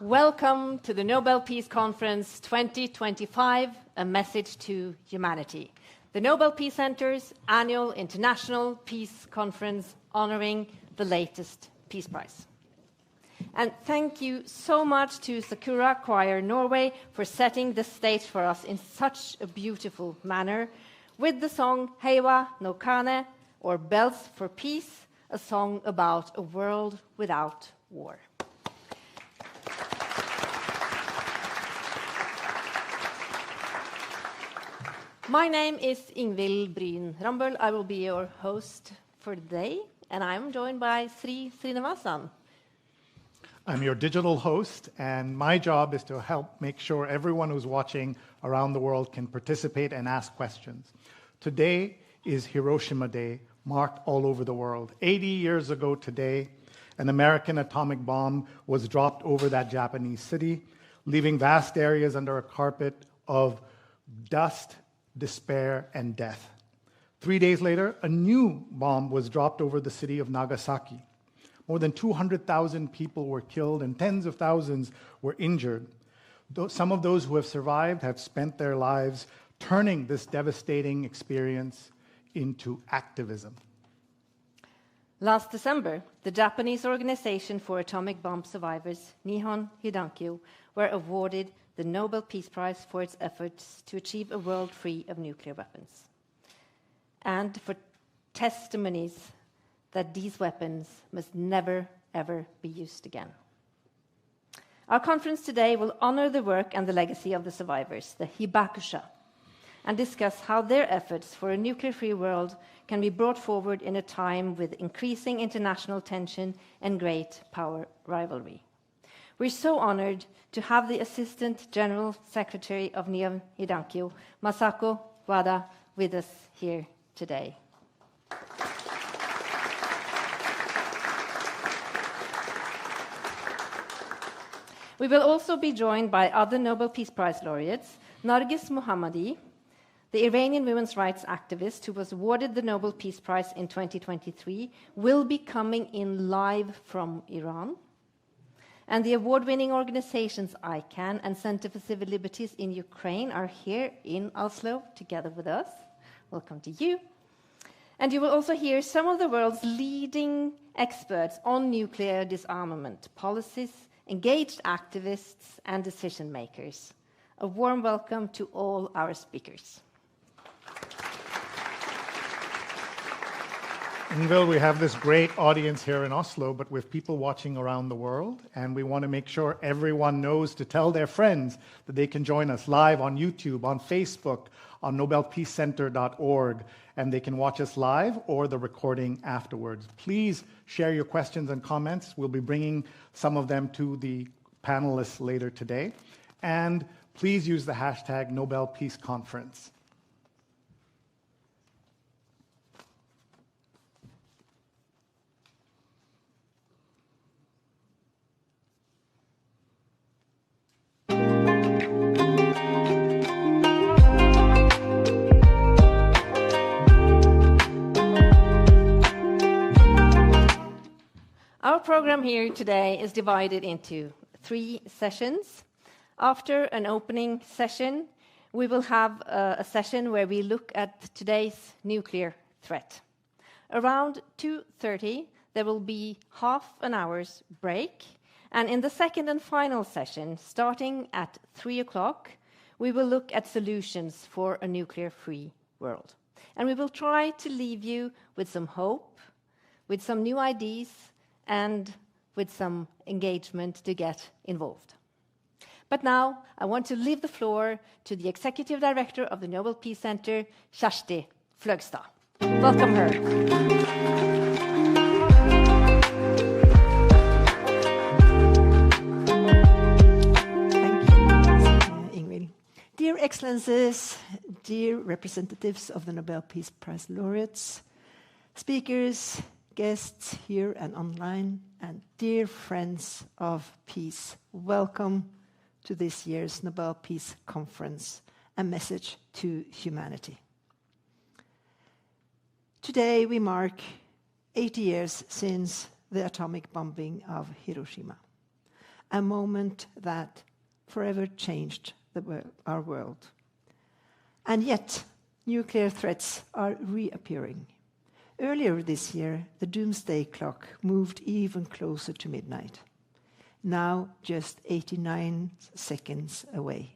Welcome to the Nobel Peace Conference 2025, a message to humanity. The Nobel Peace Center's annual international peace conference honoring the latest Peace Prize. And thank you so much to Sakura Choir Norway for setting the stage for us in such a beautiful manner with the song Heiwa no Kane, or Bells for Peace, a song about a world without war. My name is Ingvild Bryn Rambøll. I will be your host for today, and I'm joined by Sri Srinivasan. I'm your digital host, and my job is to help make sure everyone who's watching around the world can participate and ask questions. Today is Hiroshima Day, marked all over the world. 80 years ago today, an American atomic bomb was dropped over that Japanese city, leaving vast areas under a carpet of dust, despair, and death. 3 days later, a new bomb was dropped over the city of Nagasaki. More than 200,000 people were killed and tens of thousands were injured. Some of those who have survived have spent their lives turning this devastating experience into activism. Last December, the Japanese Organization for Atomic Bomb Survivors, Nihon Hidankyo, were awarded the Nobel Peace Prize for its efforts to achieve a world free of nuclear weapons, and for testimonies that these weapons must never, ever be used again. Our conference today will honor the work and the legacy of the survivors, the Hibakusha, and discuss how their efforts for a nuclear-free world can be brought forward in a time with increasing international tension and great power rivalry. We're so honored to have the Assistant General Secretary of Nihon Hidankyo, Masako Wada, with us here today. We will also be joined by other Nobel Peace Prize laureates. Narges Mohammadi, the Iranian women's rights activist who was awarded the Nobel Peace Prize in 2023, will be coming in live from Iran. And the award-winning organizations ICANN and Center for Civil Liberties in Ukraine are here in Oslo together with us. Welcome to you. And you will also hear some of the world's leading experts on nuclear disarmament policies, engaged activists, and decision makers. A warm welcome to all our speakers. Ingvild, we have this great audience here in Oslo, but with people watching around the world, and we want to make sure everyone knows to tell their friends that they can join us live on YouTube, on Facebook, on nobelpeacecenter.org, and they can watch us live or the recording afterwards. Please share your questions and comments. We'll be bringing some of them to the panelists later today. And please use the hashtag Nobel Peace Conference. Our program here today is divided into 3 sessions. After an opening session, we will have a session where we look at today's nuclear threat. Around 2:30, there will be half an hour's break. And in the second and final session, starting at 3 o'clock, we will look at solutions for a nuclear-free world. And we will try to leave you with some hope, with some new ideas, and with some engagement to get involved. But now, I want to leave the floor to the Executive Director of the Nobel Peace Center, Kjersti Fløgstad. Welcome her. Thank you, Ingvild. Dear Excellencies, dear representatives of the Nobel Peace Prize laureates, speakers, guests here and online, and dear friends of peace, welcome to this year's Nobel Peace Conference, a message to humanity. Today we mark 80 years since the atomic bombing of Hiroshima. a moment that forever changed our world. And yet, nuclear threats are reappearing. Earlier this year, the doomsday clock moved even closer to midnight, now just 89 seconds away.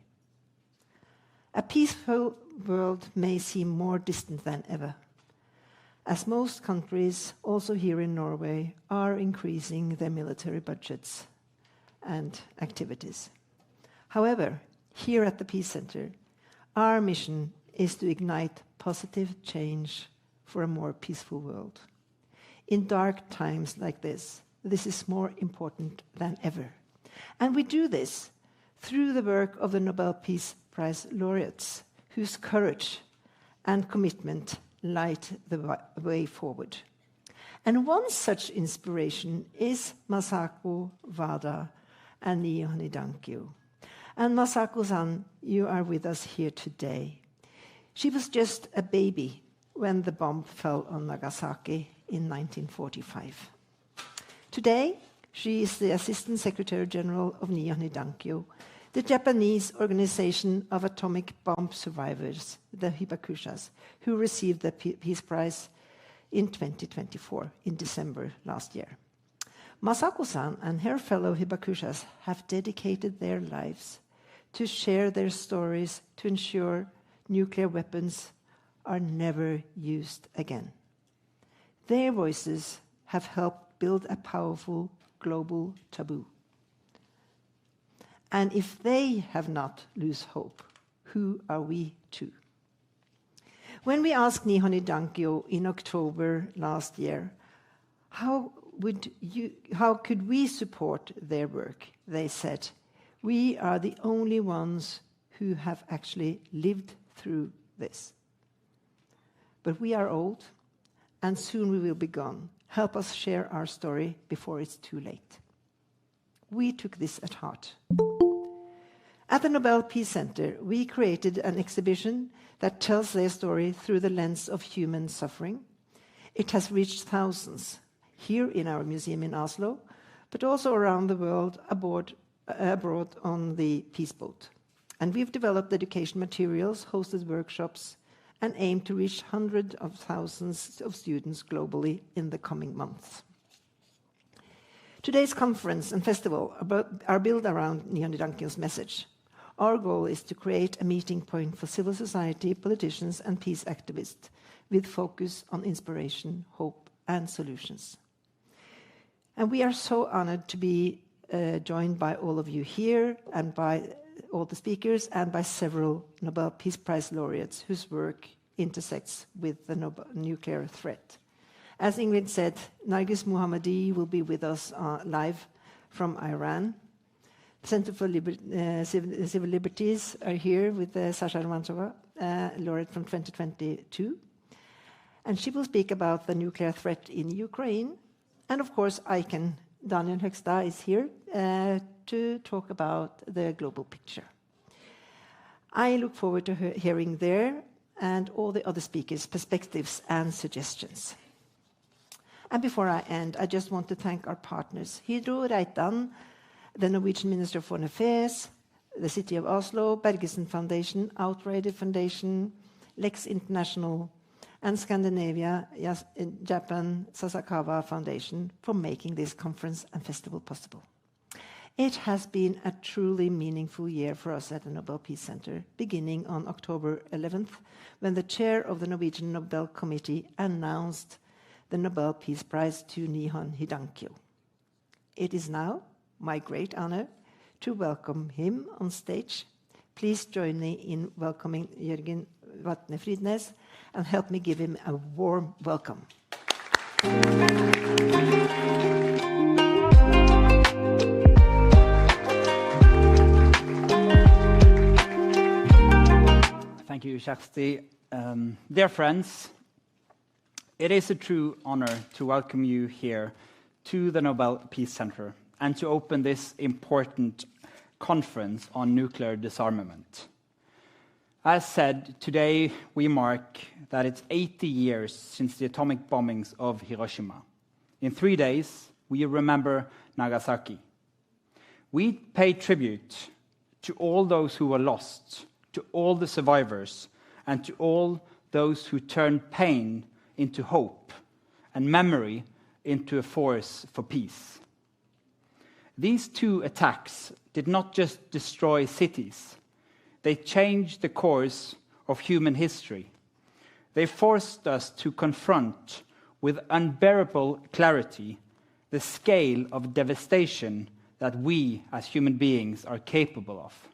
A peaceful world may seem more distant than ever, as most countries, also here in Norway, are increasing their military budgets and activities. However, here at the Peace Center, our mission is to ignite positive change for a more peaceful world. In dark times like this is more important than ever. And we do this through the work of the Nobel Peace Prize laureates, whose courage and commitment light the way forward. And one such inspiration is Masako, Wada, and Nihon Hidankyo. And Masako-san, you are with us here today. She was just a baby when the bomb fell on Nagasaki in 1945. Today, she is the Assistant Secretary General of Nihon Hidankyo, the Japanese organization of atomic bomb survivors, the Hibakushas, who received the Peace Prize in 2024, in December last year. Masako-san and her fellow Hibakushas have dedicated their lives to share their stories to ensure nuclear weapons are never used again. Their voices have helped build a powerful global taboo. And if they have not lost hope, who are we to? When we asked Nihon Hidankyo in October last year, how could we support their work? They said, we are the only ones who have actually lived through this. But we are old, and soon we will be gone. Help us share our story before it's too late. We took this at heart. At the Nobel Peace Center, we created an exhibition that tells their story through the lens of human suffering. It has reached thousands, here in our museum in Oslo, but also around the world abroad on the Peace Boat. And we've developed education materials, hosted workshops, and aim to reach hundreds of thousands of students globally in the coming months. Today's conference and festival are built around Nihon Hidankyo's message. Our goal is to create a meeting point for civil society, politicians, and peace activists with focus on inspiration, hope, and solutions. And we are so honored to be joined by all of you here and by all the speakers and by several Nobel Peace Prize laureates whose work intersects with the nuclear threat. As Ingrid said, Nargis Mohammadi will be with us live from Iran. Center for Civil Liberties are here with Sasha Romanchova, laureate from 2022. And she will speak about the nuclear threat in Ukraine. And of course, Daniel Högsta is here to talk about the global picture. I look forward to hearing their and all the other speakers' perspectives and suggestions. And before I end, I just want to thank our partners, Hydro Reitan, the Norwegian Minister of Foreign Affairs, the City of Oslo, Bergesen Foundation, Outrider Foundation, Lex International, and Scandinavia, Japan, Sasakawa Foundation for making this conference and festival possible. It has been a truly meaningful year for us at the Nobel Peace Center, beginning on October 11th, when the chair of the Norwegian Nobel Committee announced the Nobel Peace Prize to Nihon Hidankyo. It is now my great honor to welcome him on stage. Please join me in welcoming Jørgen Vatne Fridnes and help me give him a warm welcome. Thank you, Kjersti. Dear friends, it is a true honor to welcome you here to the Nobel Peace Center and to open this important conference on nuclear disarmament. As said, today we mark that it's 80 years since the atomic bombings of Hiroshima. In 3 days, we remember Nagasaki. We pay tribute to all those who were lost, to all the survivors, and to all those who turned pain into hope and memory into a force for peace. These two attacks did not just destroy cities. They changed the course of human history. They forced us to confront with unbearable clarity the scale of devastation that we as human beings are capable of.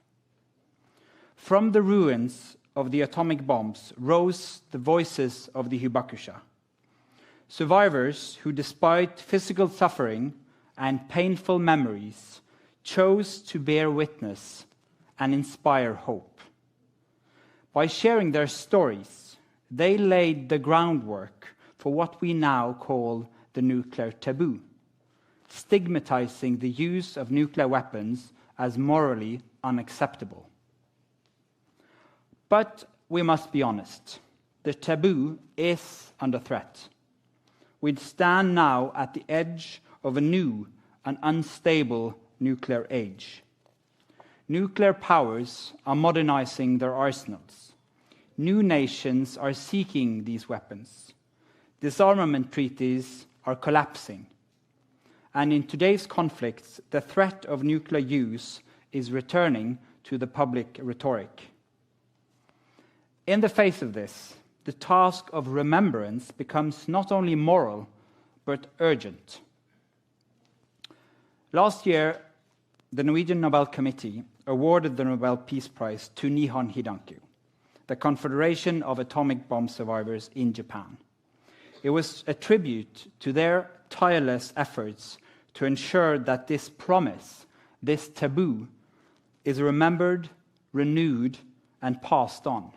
From the ruins of the atomic bombs rose the voices of the Hibakusha, survivors who, despite physical suffering and painful memories, chose to bear witness and inspire hope. By sharing their stories, they laid the groundwork for what we now call the nuclear taboo, stigmatizing the use of nuclear weapons as morally unacceptable. But we must be honest, the taboo is under threat. We stand now at the edge of a new and unstable nuclear age. Nuclear powers are modernizing their arsenals. New nations are seeking these weapons. Disarmament treaties are collapsing. And in today's conflicts, the threat of nuclear use is returning to the public rhetoric. In the face of this, the task of remembrance becomes not only moral, but urgent. Last year, the Norwegian Nobel Committee awarded the Nobel Peace Prize to Nihon Hidankyo, the Confederation of Atomic Bomb Survivors in Japan. It was a tribute to their tireless efforts to ensure that this promise, this taboo, is remembered, renewed, and passed on.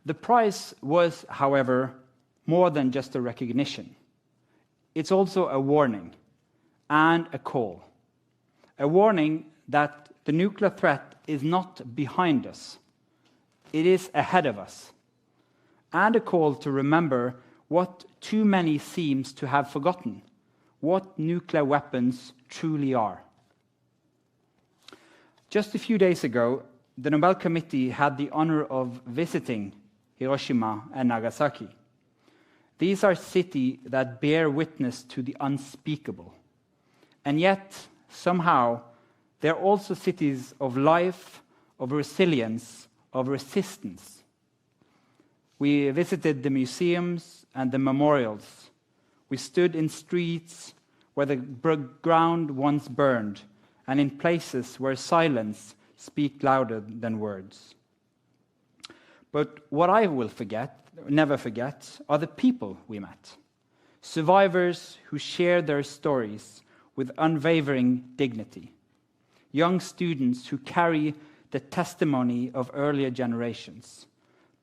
The prize was, however, more than just a recognition. It's also a warning and a call. A warning that the nuclear threat is not behind us. It is ahead of us. And a call to remember what too many seems to have forgotten, what nuclear weapons truly are. Just a few days ago, the Nobel Committee had the honor of visiting Hiroshima and Nagasaki. These are cities that bear witness to the unspeakable. And yet, somehow, they're also cities of life, of resilience, of resistance. We visited the museums and the memorials. We stood in streets where the ground once burned, and in places where silence speaks louder than words. But what I will never forget, are the people we met. Survivors who shared their stories with unwavering dignity. Young students who carry the testimony of earlier generations.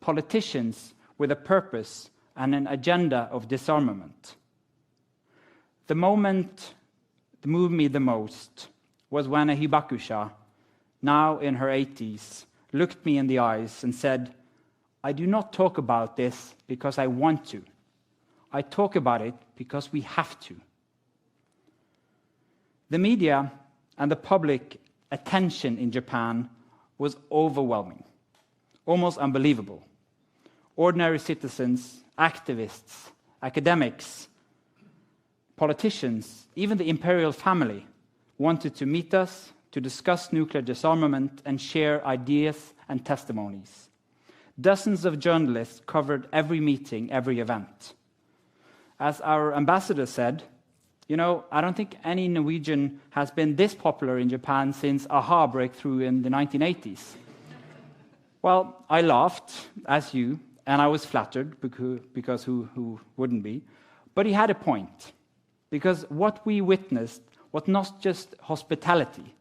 Politicians with a purpose and an agenda of disarmament. The moment that moved me the most was when a Hibakusha, now in her 80s, looked me in the eyes and said, "I do not talk about this because I want to. I talk about it because we have to." The media and the public attention in Japan was overwhelming, almost unbelievable. Ordinary citizens, activists, academics, politicians, even the imperial family wanted to meet us to discuss nuclear disarmament and share ideas and testimonies. Dozens of journalists covered every meeting, every event. As our ambassador said, I don't think any Norwegian has been this popular in Japan since AHA breakthrough in the 1980s. Well, I laughed, as you, and I was flattered, because who wouldn't be? But he had a point, because what we witnessed was not just hospitality.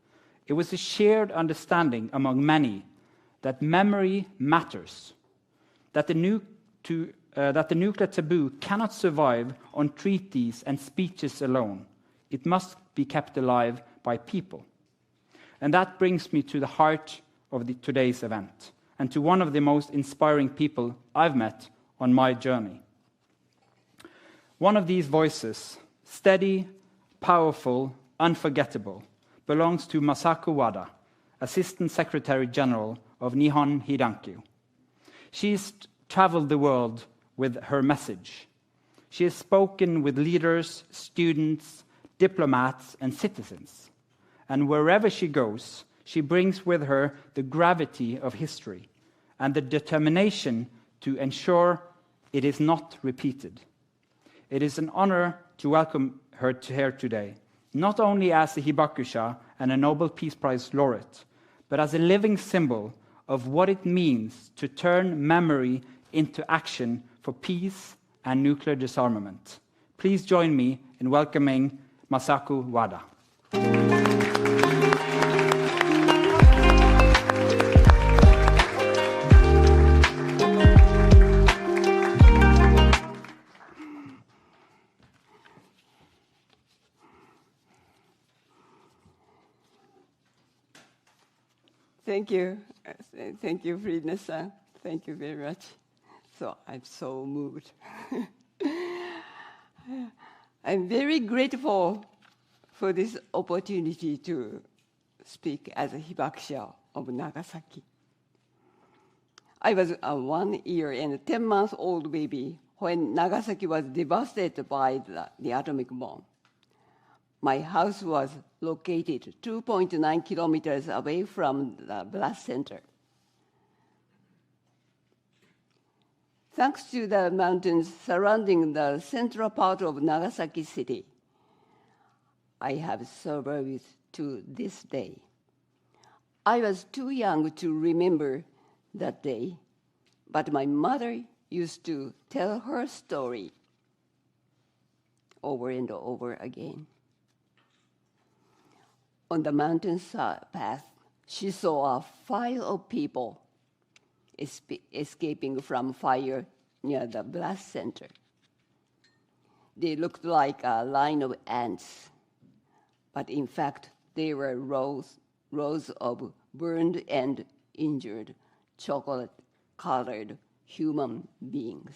It was a shared understanding among many that memory matters, that the nuclear taboo cannot survive on treaties and speeches alone. It must be kept alive by people. And that brings me to the heart of today's event, and to one of the most inspiring people I've met on my journey. One of these voices, steady, powerful, unforgettable, belongs to Masako Wada, Assistant Secretary General of Nihon Hidankyo. She's traveled the world with her message. She has spoken with leaders, students, diplomats, and citizens. And wherever she goes, she brings with her the gravity of history and the determination to ensure it is not repeated. It is an honor to welcome her here today, not only as a hibakusha and a Nobel Peace Prize laureate, but as a living symbol of what it means to turn memory into action for peace and nuclear disarmament. Please join me in welcoming Masako Wada. Thank you. Thank you, Friednes-san. Thank you very much. So I'm so moved. I'm very grateful for this opportunity to speak as a hibakusha of Nagasaki. I was a 1 year and 10-month-old baby when Nagasaki was devastated by the atomic bomb. My house was located 2.9 kilometers away from the blast center. Thanks to the mountains surrounding the central part of Nagasaki City, I have survived to this day. I was too young to remember that day, but my mother used to tell her story over and over again. On the mountain path, she saw a file of people escaping from fire near the blast center. They looked like a line of ants, but in fact, they were rows of burned and injured, chocolate-colored human beings.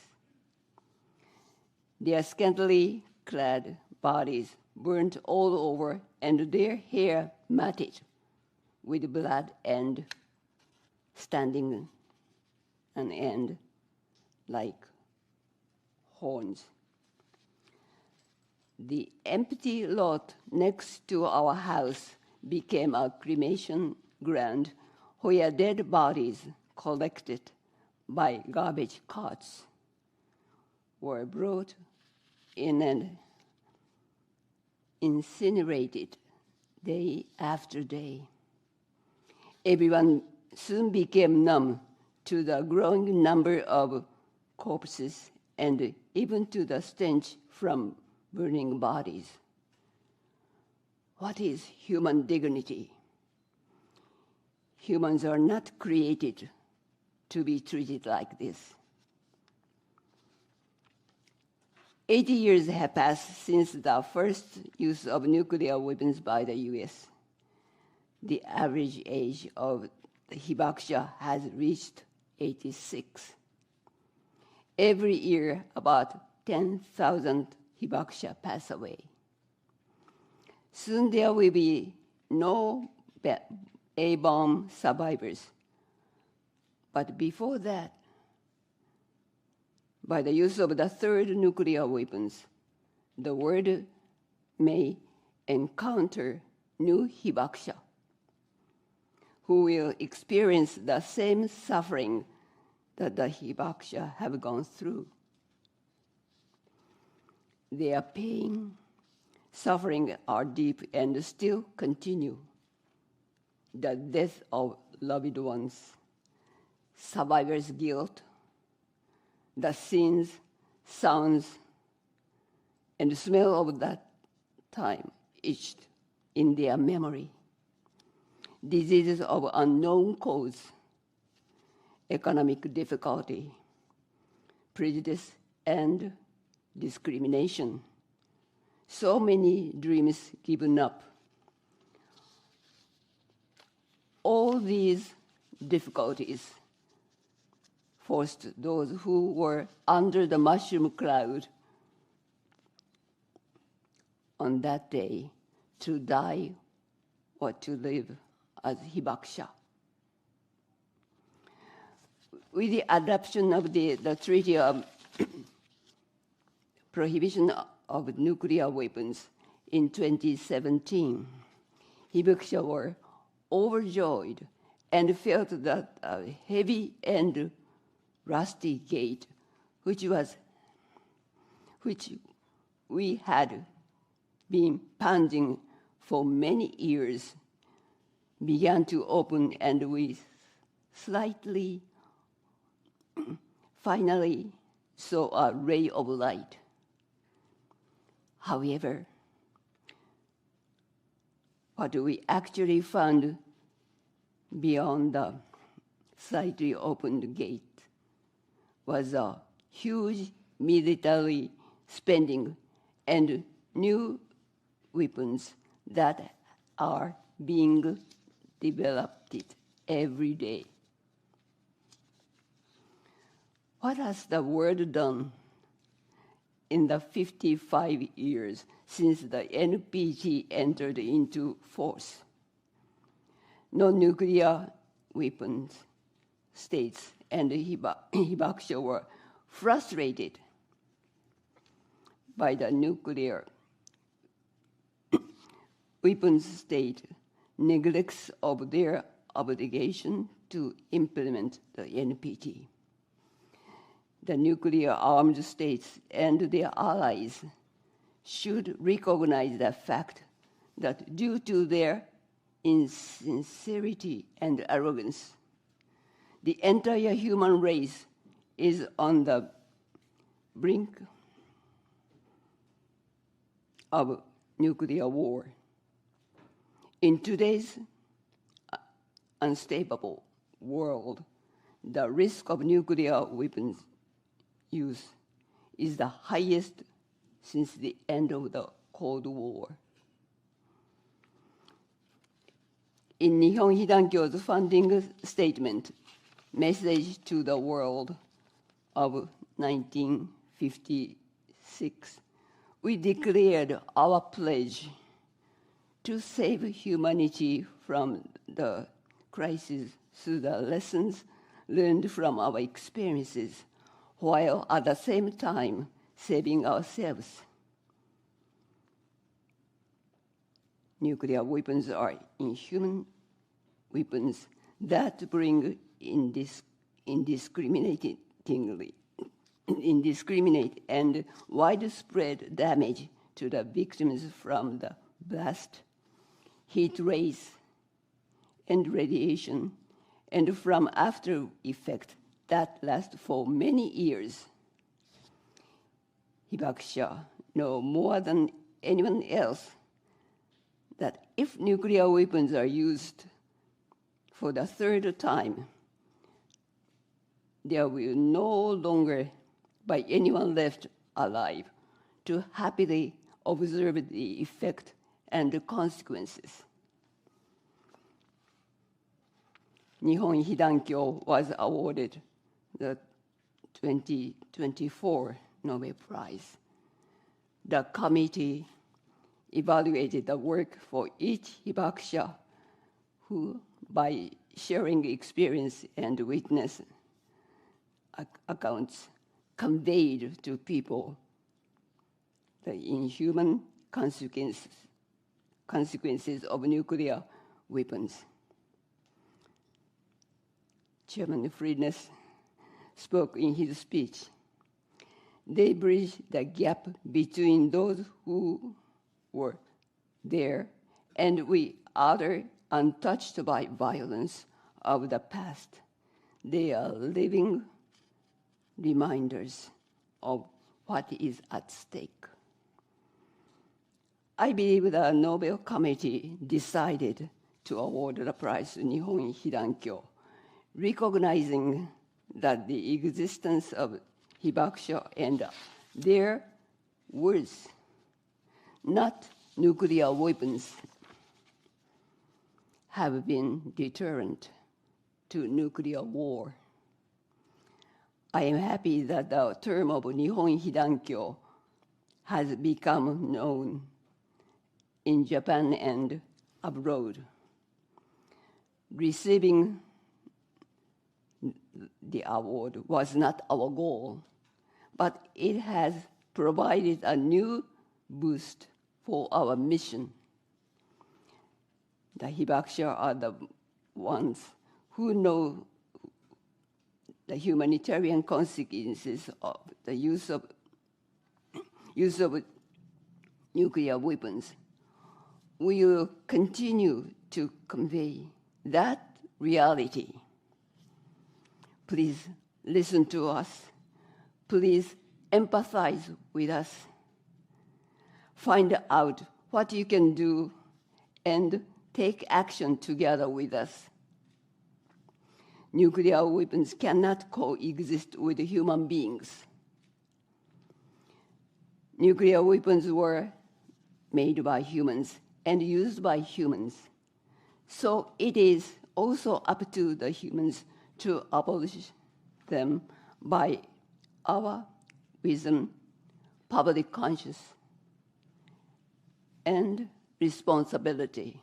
Their scantily clad bodies burnt all over, and their hair matted with blood and standing an end like horns. The empty lot next to our house became a cremation ground where dead bodies collected by garbage carts were brought in and incinerated day after day. Everyone soon became numb to the growing number of corpses and even to the stench from burning bodies. What is human dignity? Humans are not created to be treated like this. 80 years have passed since the first use of nuclear weapons by the US. The average age of the hibakusha has reached 86. Every year, about 10,000 hibakusha pass away. Soon there will be no A-bomb survivors. But before that, by the use of the third nuclear weapons, the world may encounter new hibakusha who will experience the same suffering that the hibakusha have gone through. Their pain, suffering are deep and still continue. The death of loved ones, survivor's guilt, the scenes, sounds, and smell of that time etched in their memory. Diseases of unknown cause, economic difficulty, prejudice, and discrimination. So many dreams given up. All these difficulties forced those who were under the mushroom cloud on that day to die or to live as hibakusha. With the adoption of the Treaty of Prohibition of Nuclear Weapons in 2017, hibakusha were overjoyed and felt that a heavy and rusty gate, which we had been pounding for many years, began to open, and we finally saw a ray of light. However, what we actually found beyond the slightly opened gate was a huge military spending and new weapons that are being developed every day. What has the world done in the 55 years since the NPT entered into force? Non-nuclear weapons states and hibakusha were frustrated by the nuclear weapons state neglects of their obligation to implement the NPT. The nuclear-armed states and their allies should recognize the fact that due to their insincerity and arrogance, the entire human race is on the brink of nuclear war. In today's unstable world, the risk of nuclear weapons use is the highest since the end of the Cold War. In Nihon Hidankyo's founding statement, Message to the World of 1956, we declared our pledge to save humanity from the crisis through the lessons learned from our experiences, while at the same time saving ourselves. Nuclear weapons are inhuman weapons that bring indiscriminate and widespread damage to the victims from the blast, heat rays, and radiation, and from after effects that last for many years. Hibakusha know more than anyone else that if nuclear weapons are used for the third time, there will no longer be anyone left alive to happily observe the effect and the consequences. Nihon Hidankyo was awarded the 2024 Nobel Prize. The committee evaluated the work for each hibakusha who, by sharing experience and witness accounts, conveyed to people the inhuman consequences of nuclear weapons. Chairman Friedness spoke in his speech. They bridge the gap between those who were there and we other untouched by violence of the past. They are living reminders of what is at stake. I believe the Nobel Committee decided to award the prize to Nihon Hidankyo, recognizing that the existence of hibakusha and their words, not nuclear weapons, have been deterrent to nuclear war. I am happy that the term of Nihon Hidankyo has become known in Japan and abroad. Receiving the award was not our goal, but it has provided a new boost for our mission. The hibakusha are the ones who know the humanitarian consequences of the use of nuclear weapons. We will continue to convey that reality. Please listen to us. Please empathize with us. Find out what you can do and take action together with us. Nuclear weapons cannot coexist with human beings. Nuclear weapons were made by humans and used by humans. So it is also up to the humans to abolish them by our wisdom, public conscience, and responsibility.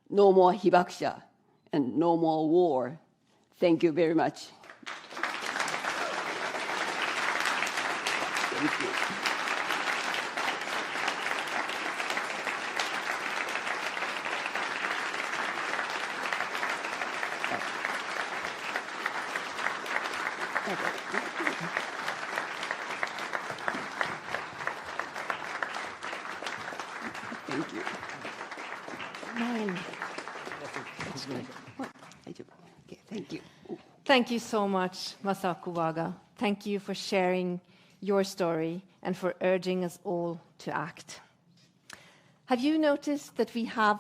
No more hibakusha and no more war. Thank you very much. Thank you. Thank you. Nine. Okay, thank you. Thank you so much, Masako Wada. Thank you for sharing your story and for urging us all to act. Have you noticed that we have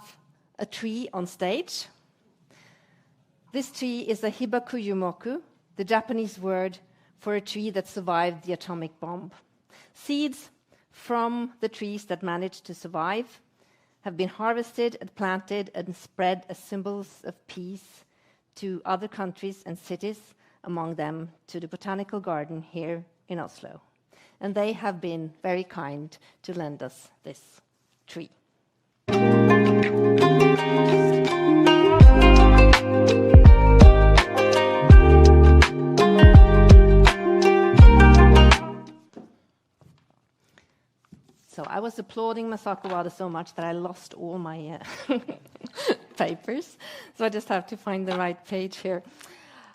a tree on stage? This tree is a hibakuyumoku, the Japanese word for a tree that survived the atomic bomb. Seeds from the trees that managed to survive have been harvested and planted and spread as symbols of peace to other countries and cities, among them to the Botanical Garden here in Oslo. And they have been very kind to lend us this tree. So I was applauding Masako Wada so much that I lost all my papers. So I just have to find the right page here.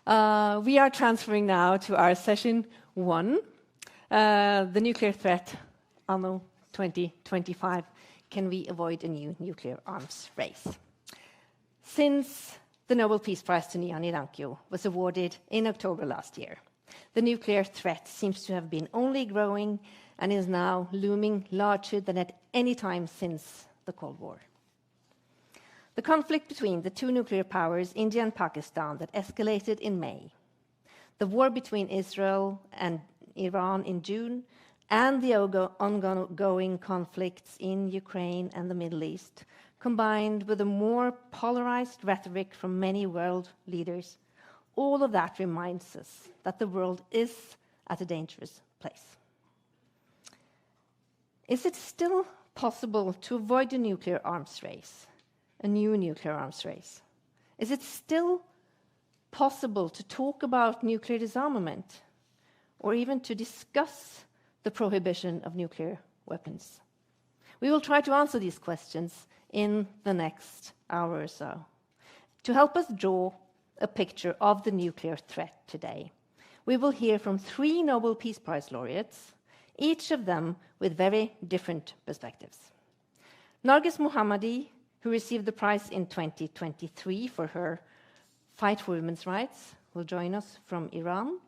We are transferring now to our session 1, the nuclear threat anno 2025. Can we avoid a new nuclear arms race? Since the Nobel Peace Prize to Nihon Hidankyo was awarded in October last year, the nuclear threat seems to have been only growing and is now looming larger than at any time since the Cold War. The conflict between the two nuclear powers, India and Pakistan, that escalated in May, the war between Israel and Iran in June, and the ongoing conflicts in Ukraine and the Middle East, combined with a more polarized rhetoric from many world leaders, all of that reminds us that the world is at a dangerous place. Is it still possible to avoid a nuclear arms race, a new nuclear arms race? Is it still possible to talk about nuclear disarmament, or even to discuss the prohibition of nuclear weapons? We will try to answer these questions in the next hour or so. To help us draw a picture of the nuclear threat today, we will hear from 3 Nobel Peace Prize laureates, each of them with very different perspectives. Narges Mohammadi, who received the prize in 2023 for her fight for women's rights, will join us from Iran.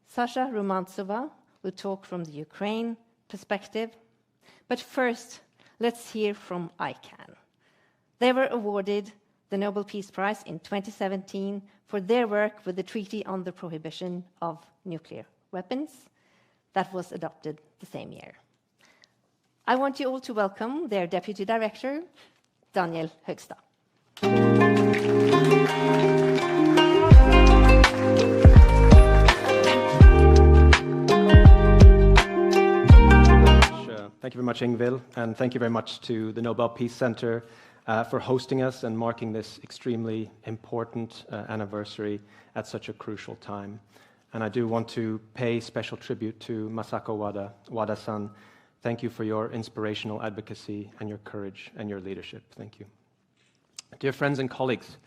Sasha Romantsova will talk from the Ukraine perspective. But first, let's hear from ICAN. They were awarded the Nobel Peace Prize in 2017 for their work with the Treaty on the Prohibition of Nuclear Weapons that was adopted the same year. I want you all to welcome their Deputy Director, Daniel Högsta. Thank you very much, Ingvild, and thank you very much to the Nobel Peace Center for hosting us and marking this extremely important anniversary at such a crucial time. And I do want to pay special tribute to Masako Wada, Wada-san. Thank you for your inspirational advocacy and your courage and your leadership. Thank you. Dear friends and colleagues,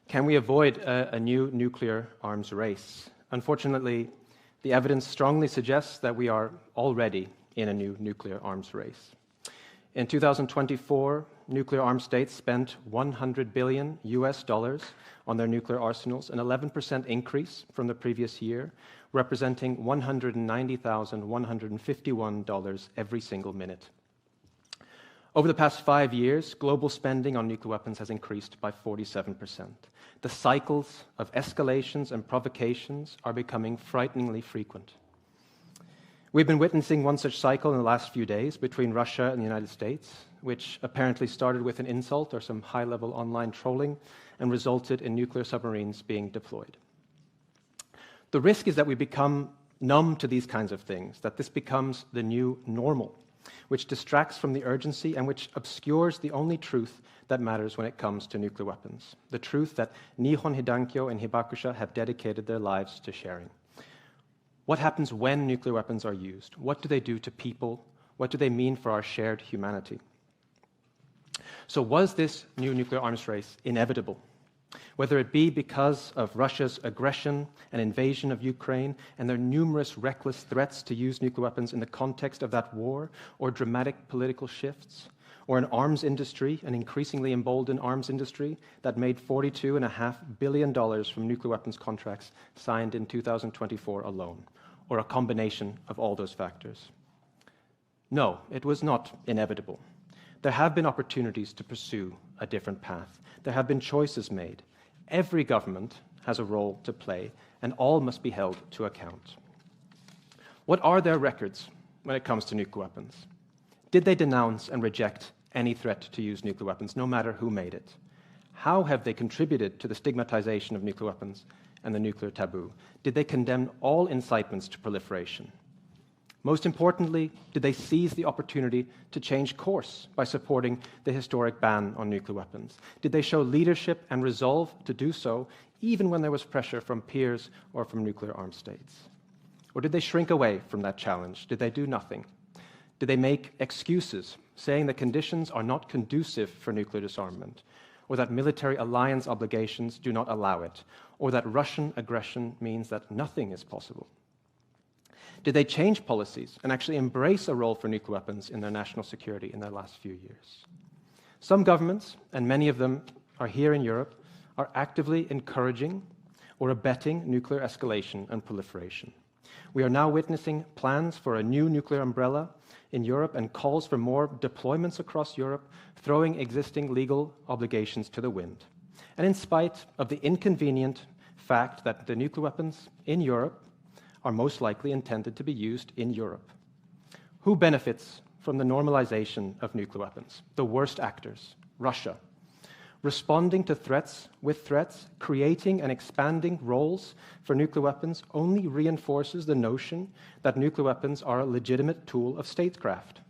can we avoid a new nuclear arms race? Unfortunately, the evidence strongly suggests that we are already in a new nuclear arms race. In 2024, nuclear armed states spent $100 billion on their nuclear arsenals, an 11% increase from the previous year, representing $190,151 every single minute. Over the past 5 years, global spending on nuclear weapons has increased by 47%. The cycles of escalations and provocations are becoming frighteningly frequent. We've been witnessing one such cycle in the last few days between Russia and the United States, which apparently started with an insult or some high-level online trolling and resulted in nuclear submarines being deployed. The risk is that we become numb to these kinds of things, that this becomes the new normal, which distracts from the urgency and which obscures the only truth that matters when it comes to nuclear weapons, the truth that Nihon Hidankyo and Hibakusha have dedicated their lives to sharing. What happens when nuclear weapons are used? What do they do to people? What do they mean for our shared humanity? So was this new nuclear arms race inevitable? Whether it be because of Russia's aggression and invasion of Ukraine and their numerous reckless threats to use nuclear weapons in the context of that war, or dramatic political shifts, or an arms industry, an increasingly emboldened arms industry that made $42.5 billion from nuclear weapons contracts signed in 2024 alone, or a combination of all those factors. No, it was not inevitable. There have been opportunities to pursue a different path. There have been choices made. Every government has a role to play, and all must be held to account. What are their records when it comes to nuclear weapons? Did they denounce and reject any threat to use nuclear weapons, no matter who made it? How have they contributed to the stigmatization of nuclear weapons and the nuclear taboo? Did they condemn all incitements to proliferation? Most importantly, did they seize the opportunity to change course by supporting the historic ban on nuclear weapons? Did they show leadership and resolve to do so, even when there was pressure from peers or from nuclear-armed states? Or did they shrink away from that challenge? Did they do nothing? Did they make excuses, saying that conditions are not conducive for nuclear disarmament, or that military alliance obligations do not allow it, or that Russian aggression means that nothing is possible? Did they change policies and actually embrace a role for nuclear weapons in their national security in their last few years? Some governments, and many of them are here in Europe, are actively encouraging or abetting nuclear escalation and proliferation. We are now witnessing plans for a new nuclear umbrella in Europe and calls for more deployments across Europe, throwing existing legal obligations to the wind. And in spite of the inconvenient fact that the nuclear weapons in Europe are most likely intended to be used in Europe. Who benefits from the normalization of nuclear weapons? The worst actors, Russia. Responding to threats with threats, creating and expanding roles for nuclear weapons only reinforces the notion that nuclear weapons are a legitimate tool of statecraft.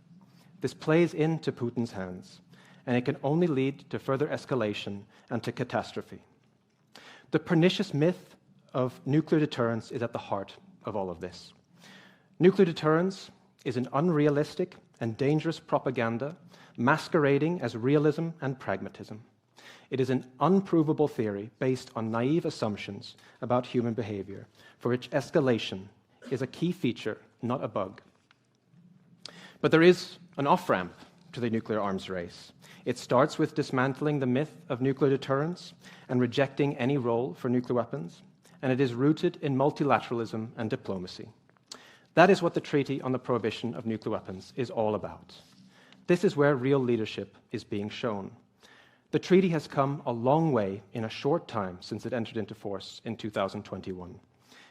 This plays into Putin's hands, and it can only lead to further escalation and to catastrophe. The pernicious myth of nuclear deterrence is at the heart of all of this. Nuclear deterrence is an unrealistic and dangerous propaganda masquerading as realism and pragmatism. It is an unprovable theory based on naive assumptions about human behavior, for which escalation is a key feature, not a bug. But there is an off-ramp to the nuclear arms race. It starts with dismantling the myth of nuclear deterrence and rejecting any role for nuclear weapons, and it is rooted in multilateralism and diplomacy. That is what the Treaty on the Prohibition of Nuclear Weapons is all about. This is where real leadership is being shown. The treaty has come a long way in a short time since it entered into force in 2021.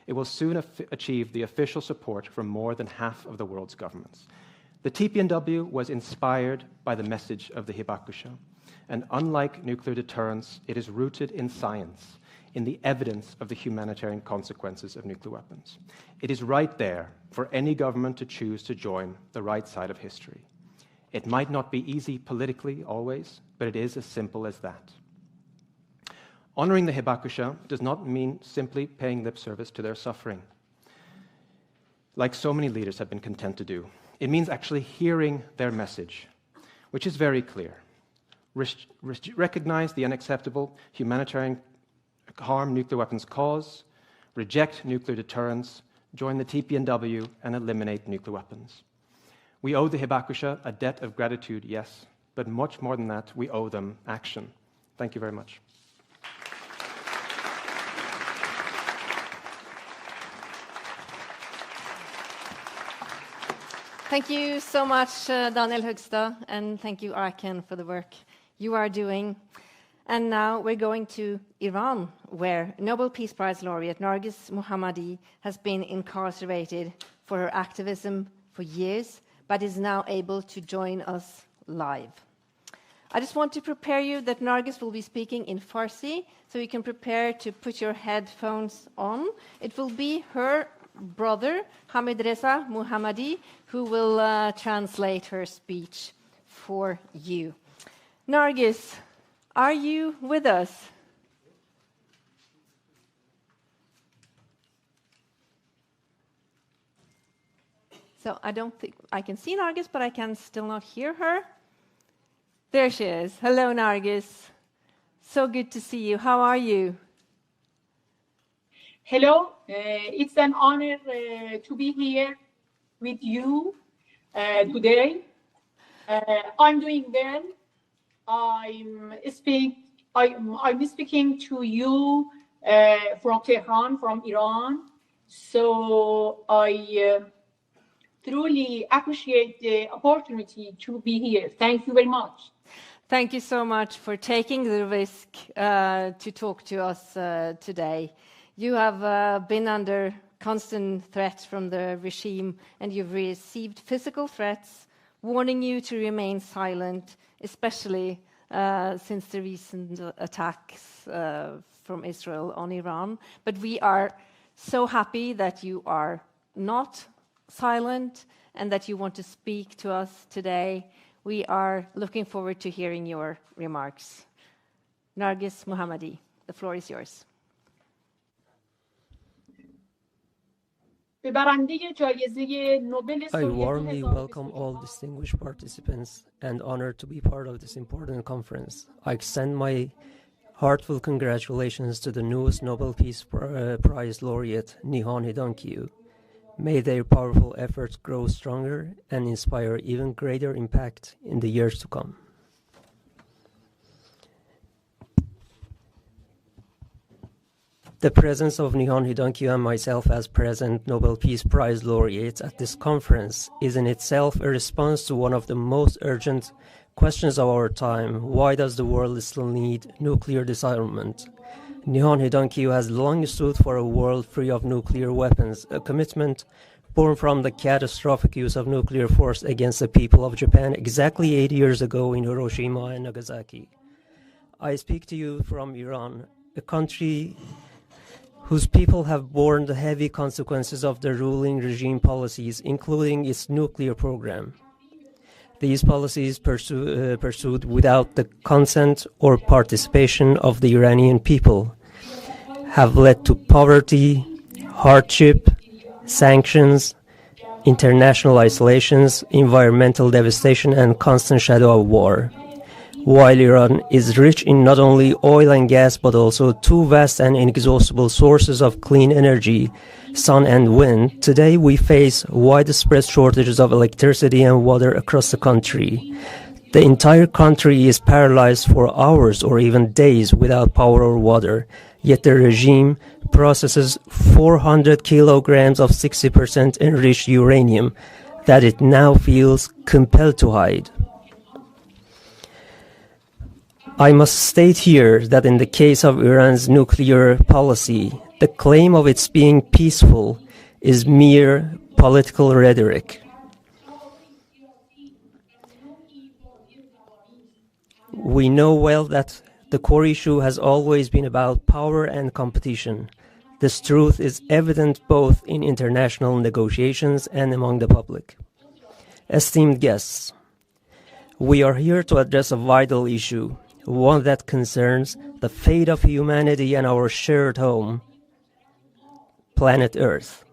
It will soon achieve the official support from more than half of the world's governments. The TPNW was inspired by the message of the Hibakusha, and unlike nuclear deterrence, it is rooted in science, in the evidence of the humanitarian consequences of nuclear weapons. It is right there for any government to choose to join the right side of history. It might not be easy politically always, but it is as simple as that. Honoring the Hibakusha does not mean simply paying lip service to their suffering, like so many leaders have been content to do. It means actually hearing their message, which is very clear. Recognize the unacceptable humanitarian harm nuclear weapons cause, reject nuclear deterrence, join the TPNW, and eliminate nuclear weapons. We owe the Hibakusha a debt of gratitude, yes, but much more than that, we owe them action. Thank you very much. Thank you so much, Daniel Hugstad, and thank you, Arkan, for the work you are doing. And now we're going to Iran, where Nobel Peace Prize laureate Narges Mohammadi has been incarcerated for her activism for years, but is now able to join us live. I just want to prepare you that Narges will be speaking in Farsi, so you can prepare to put your headphones on. It will be her brother, Hamid Reza Mohammadi, who will translate her speech for you. Narges, are you with us? So I don't think I can see Narges, but I can still not hear her. There she is. Hello, Narges. So good to see you. How are you? Hello, it's an honor to be here with you today. I'm doing well. I'm speaking to you from Tehran, from Iran. So I truly appreciate the opportunity to be here. Thank you very much. Thank you so much for taking the risk to talk to us today. You have been under constant threat from the regime, and you've received physical threats warning you to remain silent, especially since the recent attacks from Israel on Iran. But we are so happy that you are not silent and that you want to speak to us today. We are looking forward to hearing your remarks. Narges Mohammadi, the floor is yours. I warmly welcome all distinguished participants and honored to be part of this important conference. I extend my heartfelt congratulations to the newest Nobel Peace Prize laureate, Nihon Hidankyo. May their powerful efforts grow stronger and inspire even greater impact in the years to come. The presence of Nihon Hidankyo and myself as present Nobel Peace Prize laureates at this conference is in itself a response to one of the most urgent questions of our time. Why does the world still need nuclear disarmament? Nihon Hidankyo has long stood for a world free of nuclear weapons, a commitment born from the catastrophic use of nuclear force against the people of Japan exactly 80 years ago in Hiroshima and Nagasaki. I speak to you from Iran, a country whose people have borne the heavy consequences of the ruling regime policies, including its nuclear program. These policies pursued without the consent or participation of the Iranian people have led to poverty, hardship, sanctions, international isolations, environmental devastation, and constant shadow of war. While Iran is rich in not only oil and gas, but also two vast and inexhaustible sources of clean energy, sun and wind, today we face widespread shortages of electricity and water across the country. The entire country is paralyzed for hours or even days without power or water, yet the regime processes 400 kilograms of 60% enriched uranium that it now feels compelled to hide. I must state here that in the case of Iran's nuclear policy, the claim of its being peaceful is mere political rhetoric. We know well that the core issue has always been about power and competition. This truth is evident both in international negotiations and among the public. Esteemed guests, We are here to address a vital issue, one that concerns the fate of humanity and our shared home, planet Earth.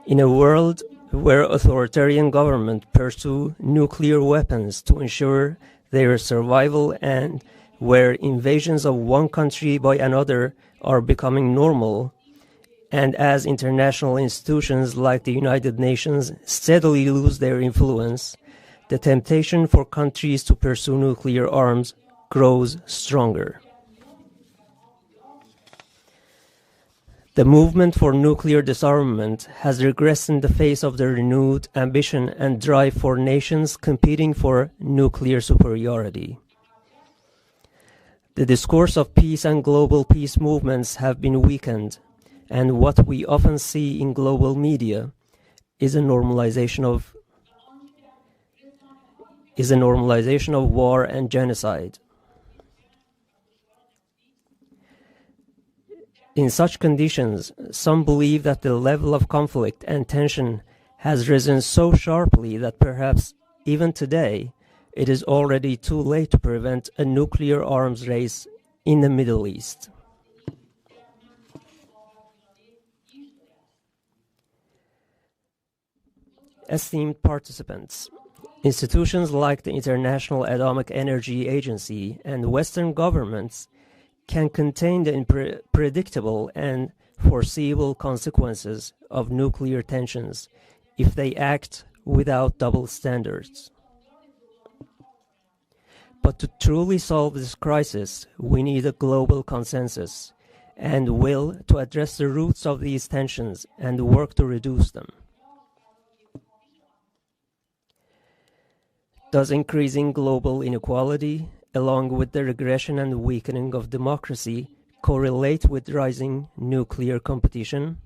In a world where authoritarian governments pursue nuclear weapons to ensure their survival and where invasions of one country by another are becoming normal, and as international institutions like the United Nations steadily lose their influence, the temptation for countries to pursue nuclear arms grows stronger. The movement for nuclear disarmament has regressed in the face of the renewed ambition and drive for nations competing for nuclear superiority. The discourse of peace and global peace movements have been weakened, and what we often see in global media is a normalization of war and genocide. In such conditions, some believe that the level of conflict and tension has risen so sharply that perhaps even today it is already too late to prevent a nuclear arms race in the Middle East. Esteemed participants, institutions like the International Atomic Energy Agency and Western governments can contain the unpredictable and foreseeable consequences of nuclear tensions if they act without double standards. But to truly solve this crisis, we need a global consensus and will to address the roots of these tensions and work to reduce them. Does increasing global inequality, along with the regression and weakening of democracy, correlate with rising nuclear competition?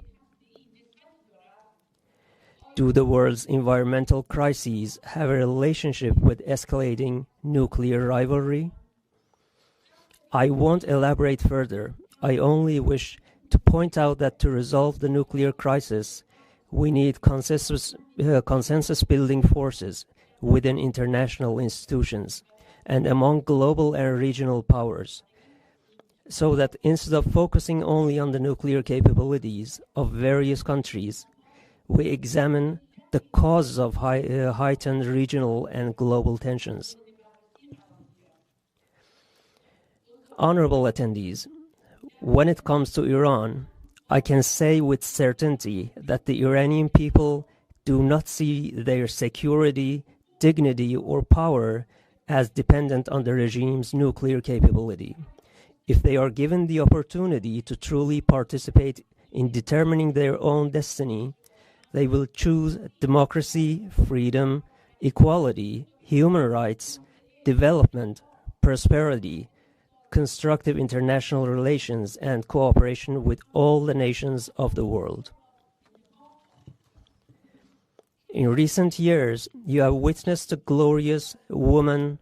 Do the world's environmental crises have a relationship with escalating nuclear rivalry? I won't elaborate further. I only wish to point out that to resolve the nuclear crisis, we need consensus-building forces within international institutions and among global and regional powers, so that instead of focusing only on the nuclear capabilities of various countries, we examine the causes of heightened regional and global tensions. Honorable attendees, when it comes to Iran, I can say with certainty that the Iranian people do not see their security, dignity, or power as dependent on the regime's nuclear capability. If they are given the opportunity to truly participate in determining their own destiny, they will choose democracy, freedom, equality, human rights, development, prosperity, constructive international relations, and cooperation with all the nations of the world. In recent years, you have witnessed the glorious woman,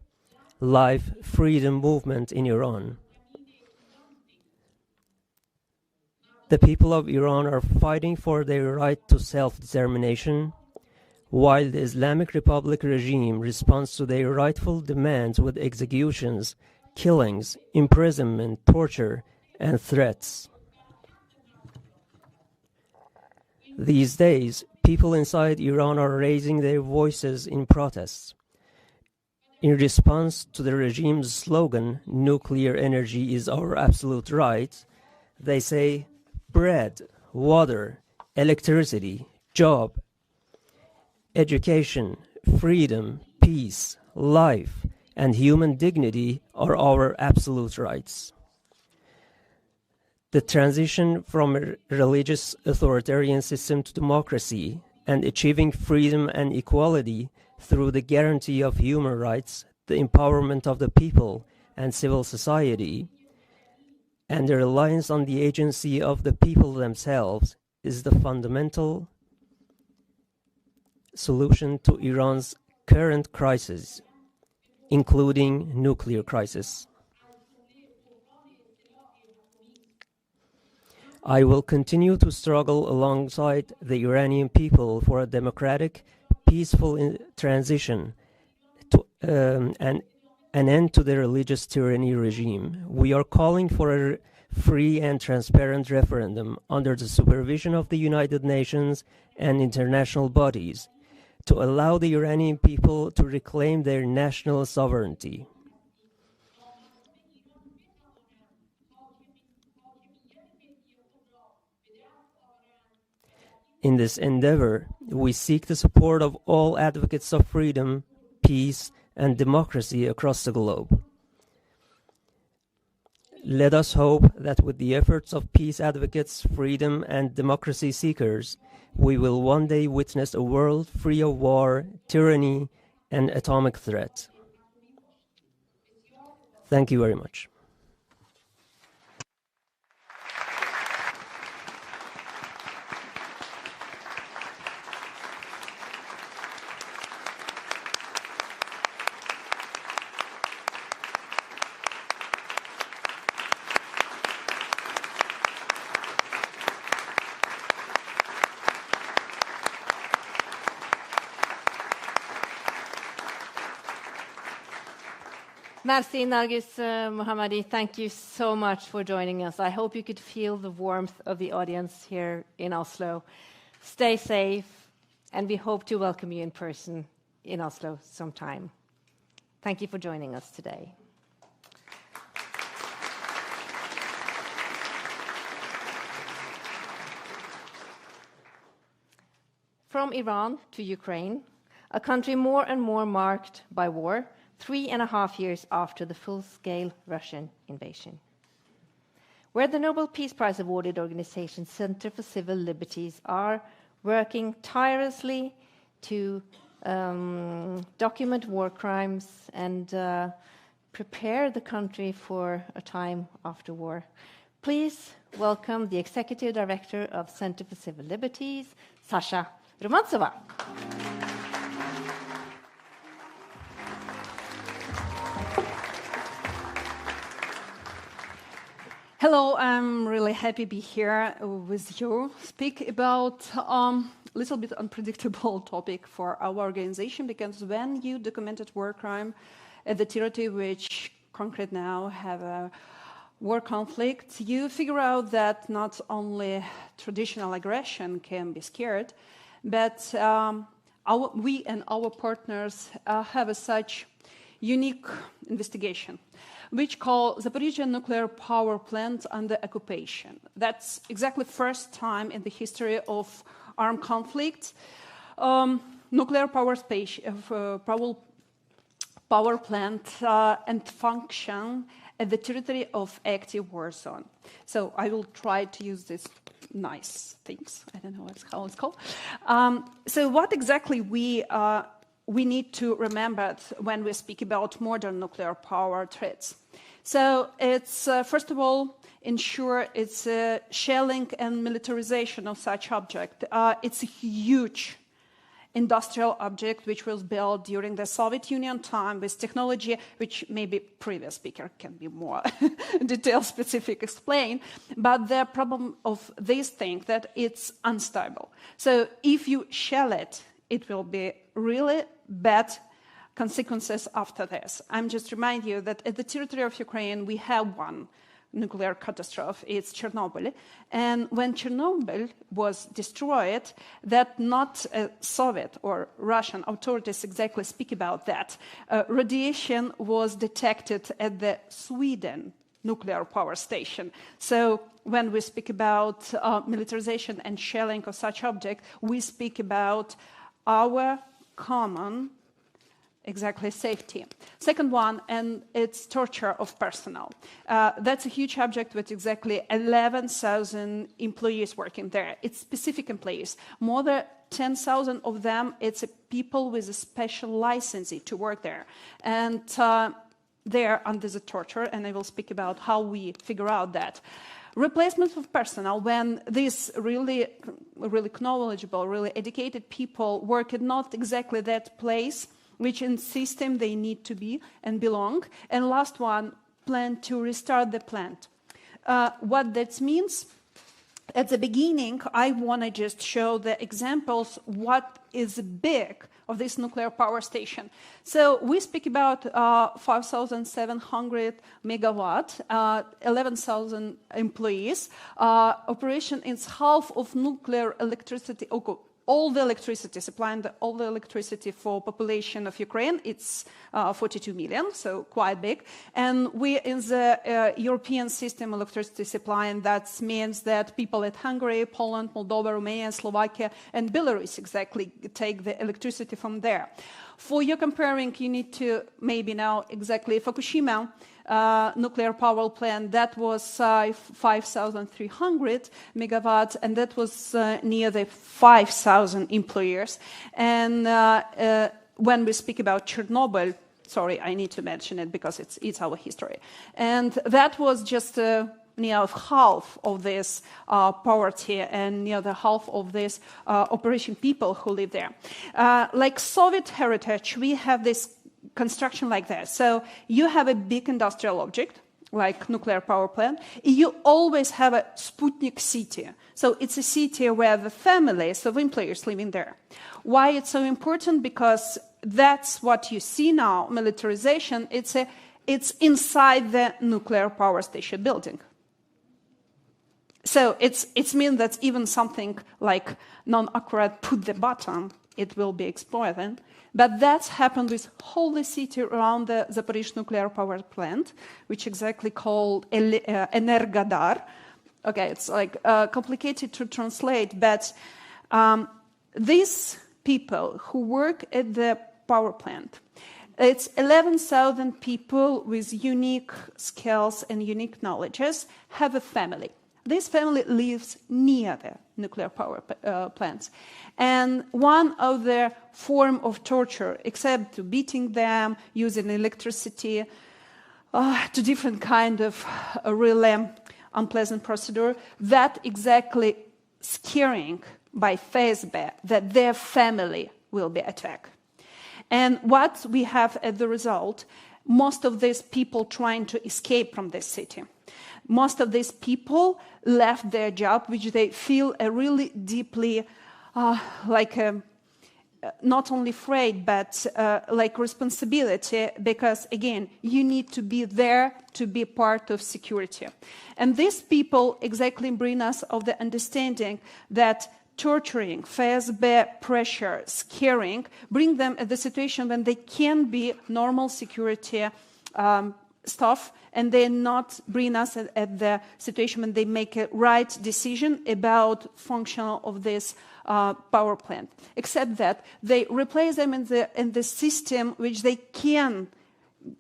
life, freedom movement in Iran. The people of Iran are fighting for their right to self-determination, while the Islamic Republic regime responds to their rightful demands with executions, killings, imprisonment, torture, and threats. These days, people inside Iran are raising their voices in protests. In response to the regime's slogan, "Nuclear energy is our absolute right," they say, bread, water, electricity, job, education, freedom, peace, life, and human dignity are our absolute rights. The transition from a religious authoritarian system to democracy and achieving freedom and equality through the guarantee of human rights, the empowerment of the people and civil society, and the reliance on the agency of the people themselves is the fundamental solution to Iran's current crisis, including nuclear crisis. I will continue to struggle alongside the Iranian people for a democratic, peaceful transition an end to the religious tyranny regime. We are calling for a free and transparent referendum under the supervision of the United Nations and international bodies to allow the Iranian people to reclaim their national sovereignty. In this endeavor, we seek the support of all advocates of freedom, peace, and democracy across the globe. Let us hope that with the efforts of peace advocates, freedom, and democracy seekers, we will one day witness a world free of war, tyranny, and atomic threat. Thank you very much. Merci, Nargis Mohammadi. Thank you so much for joining us. I hope you could feel the warmth of the audience here in Oslo. Stay safe, and we hope to welcome you in person in Oslo sometime. Thank you for joining us today. From Iran to Ukraine, a country more and more marked by war, 3.5 years after the full-scale Russian invasion, where the Nobel Peace Prize awarded organization Center for Civil Liberties are working tirelessly to document war crimes and prepare the country for a time after war. Please welcome the Executive Director of Center for Civil Liberties, Sasha Romantsova. Hello, I'm really happy to be here with you. Speak about a little bit unpredictable topic for our organization, because when you documented war crime at the territory which concrete now have a war conflict, you figure out that not only traditional aggression can be scared, but we and our partners have such unique investigation, which call Zaporizhzhia nuclear power plant under occupation. That's exactly first time in the history of armed conflict. Nuclear power plant and function at the territory of active war zone. So I will try to use these nice things. I don't know how it's called. So what exactly we need to remember when we speak about modern nuclear power threats. So it's, first of all, ensure it's shelling and militarization of such object. It's a huge industrial object which was built during the Soviet Union time with technology which maybe previous speaker can be more detail specific explain. But the problem of this thing that it's unstable. So if you shell it, it will be really bad consequences after this. I'm just remind you that at the territory of Ukraine, we have one nuclear catastrophe. It's Chernobyl. And when Chernobyl was destroyed, that not Soviet or Russian authorities exactly speak about that. Radiation was detected at the Sweden nuclear power station. So when we speak about militarization and shelling of such object, we speak about our common safety. Second one, and it's torture of personnel. That's a huge object with exactly 11,000 employees working there. It's specific employees. More than 10,000 of them, it's people with a special licensing to work there. And they're under the torture, and I will speak about how we figure out that. Replacement of personnel, when these really knowledgeable, really educated people work at not exactly that place, which in system they need to be and belong. And last one, plan to restart the plant. What that means, at the beginning, I want to just show the examples what is big of this nuclear power station. So we speak about 5,700 megawatt, 11,000 employees. Operation is half of nuclear electricity, all the electricity, supplying all the electricity for population of Ukraine. It's 42 million, so quite big. And we in the European system electricity supply, and that means that people at Hungary, Poland, Moldova, Romania, Slovakia, and Belarus exactly take the electricity from there. For your comparing, you need to maybe know exactly Fukushima nuclear power plant, that was 5,300 megawatts, and that was near the 5,000 employers. And when we speak about Chernobyl, sorry, I need to mention it because it's our history. And that was just near half of this poverty and near the half of this operation people who live there. Like Soviet heritage, we have this construction like this. So you have a big industrial object, like nuclear power plant. You always have a Sputnik city. So it's a city where the families of employees living there. Why it's so important? Because that's what you see now, militarization. It's inside the nuclear power station building. So it's mean that even something like non-accurate put the button, it will be exploited. But that's happened with whole city around the Zaporizhzhia nuclear power plant, which exactly called Energodar. Okay, it's like complicated to translate, but these people who work at the power plant, it's 11,000 people with unique skills and unique knowledges, have a family. This family lives near the nuclear power plants. And one of the form of torture, except to beating them, using electricity, to different kind of really unpleasant procedure, that exactly scaring by FSB that their family will be attacked. And what we have as the result, most of these people trying to escape from this city. Most of these people left their job, which they feel a really deeply, not only afraid, but like responsibility, because again, you need to be there to be part of security. And these people exactly bring us of the understanding that torturing, FSB pressure, scaring, bring them at the situation when they can be normal security stuff, and they not bring us at the situation when they make a right decision about functional of this power plant. Except that they replace them in the system which they can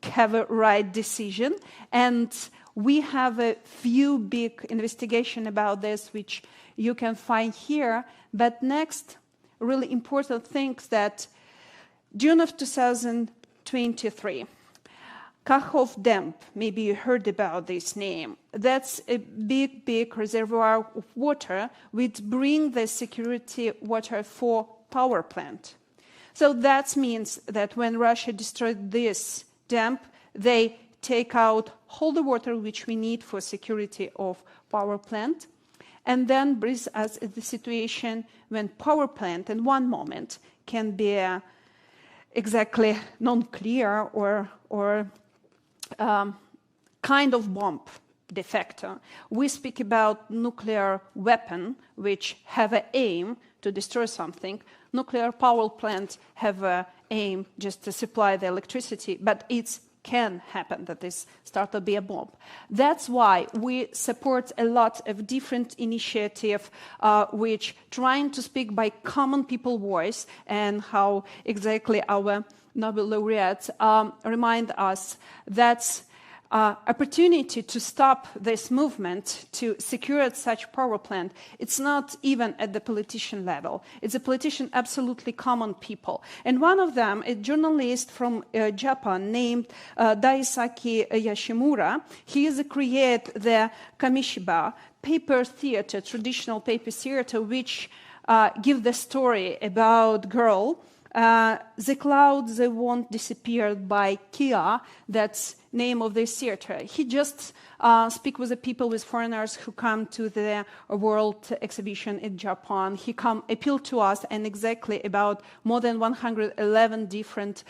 have a right decision. And we have a few big investigation about this, which you can find here. But next, really important things that June of 2023, Kakhovka Dam, maybe you heard about this name. That's a big, big reservoir of water which bring the security water for power plant. So that means that when Russia destroyed this dam, they take out all the water which we need for security of power plant, and then brings us in the situation when power plant in one moment can be exactly non-clear or kind of bomb defector. We speak about nuclear weapon which have an aim to destroy something. Nuclear power plants have an aim just to supply the electricity, but it can happen that this start to be a bomb. That's why we support a lot of different initiatives which trying to speak by common people voice, and how exactly our Nobel laureates remind us that's opportunity to stop this movement to secure such power plant. It's not even at the politician level. It's a politician, absolutely common people. And one of them, a journalist from Japan named Daisaki Yoshimura, he is create the Kamishiba paper theater, traditional paper theater, which give the story about girl The clouds, they won't disappear by Kia, that's name of this theater. He just speak with the people, with foreigners who come to the World Exhibition in Japan. He appeal to us, and exactly about more than 111 different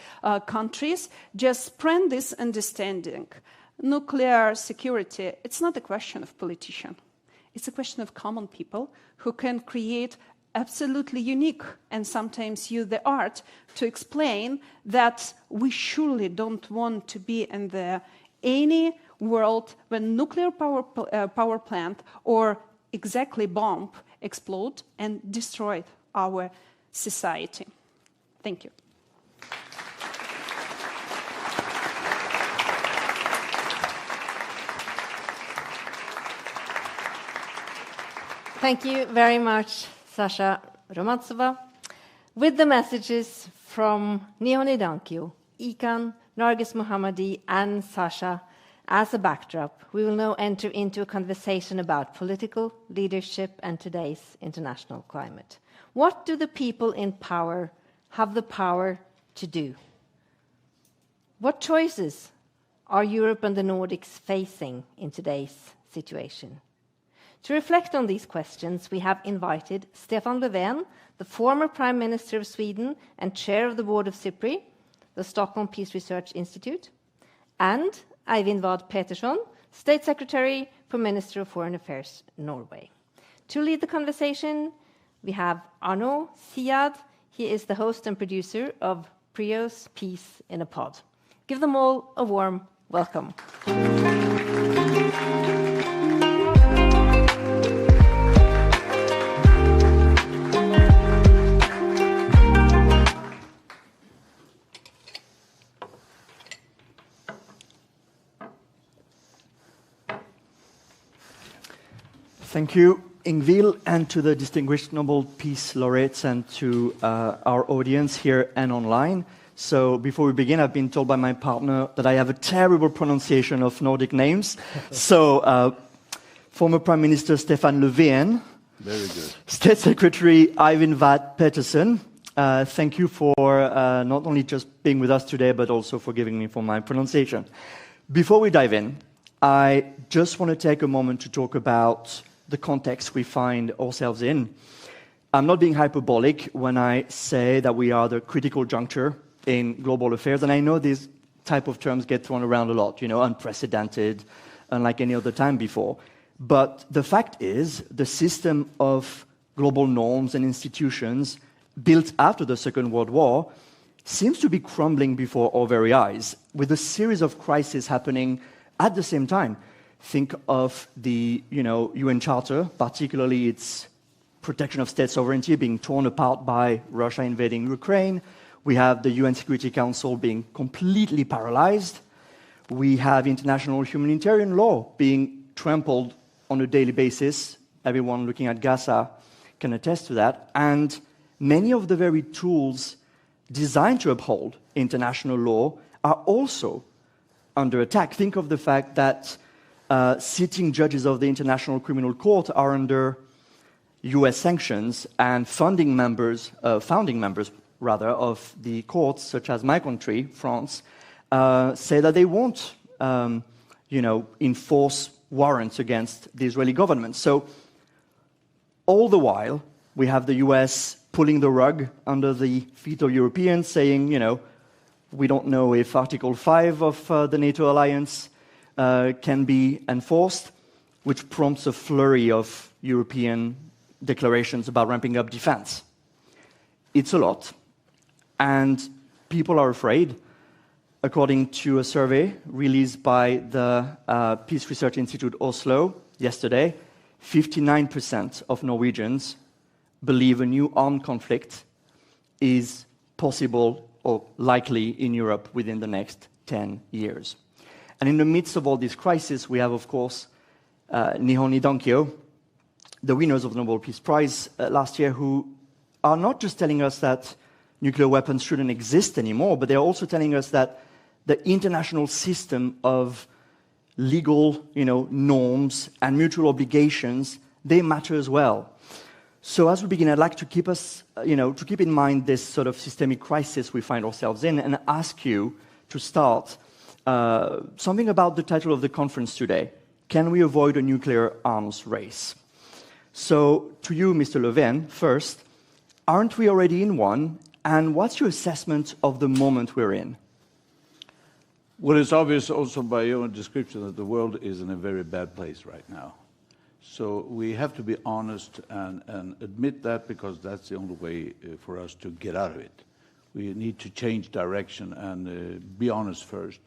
countries, just spread this understanding. Nuclear security, it's not a question of politician. It's a question of common people who can create absolutely unique and sometimes use the art to explain that we surely don't want to be in any world when nuclear power plant or exactly bomb explode and destroy our society. Thank you. Thank you very much, Sasha Romantsova. With the messages from Nihon Hidankyo, Ikan, Nargis Mohammadi, and Sasha as a backdrop, we will now enter into a conversation about political leadership and today's international climate. What do the people in power have the power to do? What choices are Europe and the Nordics facing in today's situation? To reflect on these questions, we have invited Stefan Löfven, the former Prime Minister of Sweden and Chair of the Board of SIPRI, the Stockholm Peace Research Institute, and Eivind Vad Petersson, State Secretary for Minister of Foreign Affairs, Norway. To lead the conversation, we have Arnaud Siad. He is the host and producer of Prio's Peace in a Pod. Give them all a warm welcome. Thank you, Ingvild, and to the distinguished Nobel Peace Laureates and to our audience here and online. So before we begin, I've been told by my partner that I have a terrible pronunciation of Nordic names. So former Prime Minister Stefan Löfven. Very good. State Secretary Eivind Vad Petersson. Thank you for not only just being with us today, but also for giving me for my pronunciation. Before we dive in, I just want to take a moment to talk about the context we find ourselves in. I'm not being hyperbolic when I say that we are the critical juncture in global affairs, and I know these type of terms get thrown around a lot, unprecedented, unlike any other time before. But the fact is, the system of global norms and institutions built after the Second World War seems to be crumbling before our very eyes, with a series of crises happening at the same time. Think of the UN Charter, particularly its protection of state sovereignty being torn apart by Russia invading Ukraine. We have the UN Security Council being completely paralyzed. We have international humanitarian law being trampled on a daily basis. Everyone looking at Gaza can attest to that. And many of the very tools designed to uphold international law are also under attack. Think of the fact that sitting judges of the International Criminal Court are under US sanctions, and founding members of the courts, such as my country, France, say that they won't enforce warrants against the Israeli government. So all the while, we have the US pulling the rug under the feet of Europeans, saying, we don't know if Article 5 of the NATO alliance can be enforced, which prompts a flurry of European declarations about ramping up defense. It's a lot, and people are afraid. According to a survey released by the Peace Research Institute Oslo yesterday, 59% of Norwegians believe a new armed conflict is possible or likely in Europe within the next 10 years. And in the midst of all this crisis, we have, of course, Nihon Hidankyo, the winners of the Nobel Peace Prize last year, who are not just telling us that nuclear weapons shouldn't exist anymore, but they're also telling us that the international system of legal norms and mutual obligations, they matter as well. So as we begin, I'd like to keep us, to keep in mind this sort of systemic crisis we find ourselves in, and ask you to start something about the title of the conference today. Can we avoid a nuclear arms race? So to you, Mr. Levin, first, aren't we already in one? And what's your assessment of the moment we're in? Well, it's obvious also by your description that the world is in a very bad place right now. So we have to be honest and admit that, because that's the only way for us to get out of it. We need to change direction and be honest first.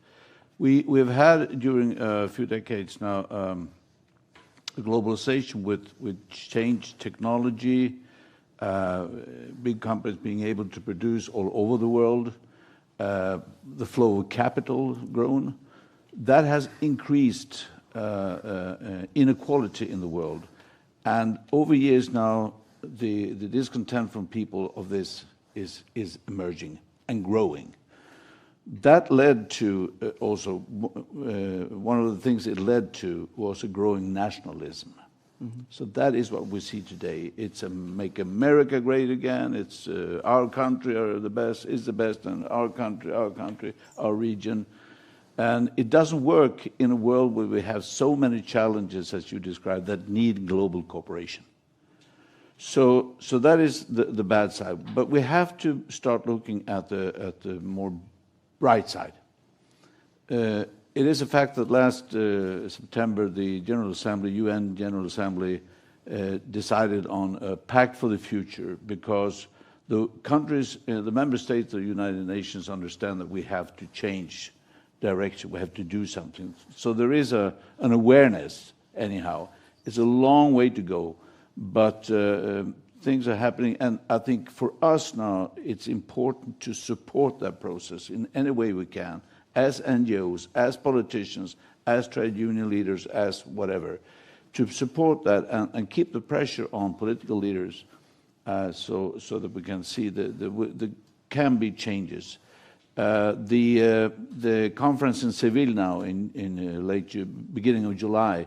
We've had during a few decades now a globalization with changed technology, big companies being able to produce all over the world, the flow of capital grown. That has increased inequality in the world. And over years now, the discontent from people of this is emerging and growing. That led to also, one of the things it led to was a growing nationalism. Mm-hmm. So that is what we see today. It's a make America great again. It's our country are the best, is the best, and our country, our region. And it doesn't work in a world where we have so many challenges, as you described, that need global cooperation. So that is the bad side. But we have to start looking at the more bright side. It is a fact that last September, the General Assembly, UN General Assembly, decided on a pact for the future, because the countries, the member states of the United Nations understand that we have to change direction, we have to do something. So there is an awareness, anyhow. It's a long way to go, but things are happening, and I think for us now, it's important to support that process in any way we can, as NGOs, as politicians, as trade union leaders, as whatever, to support that and keep the pressure on political leaders so that we can see the can be changes. The conference in Seville now in beginning of July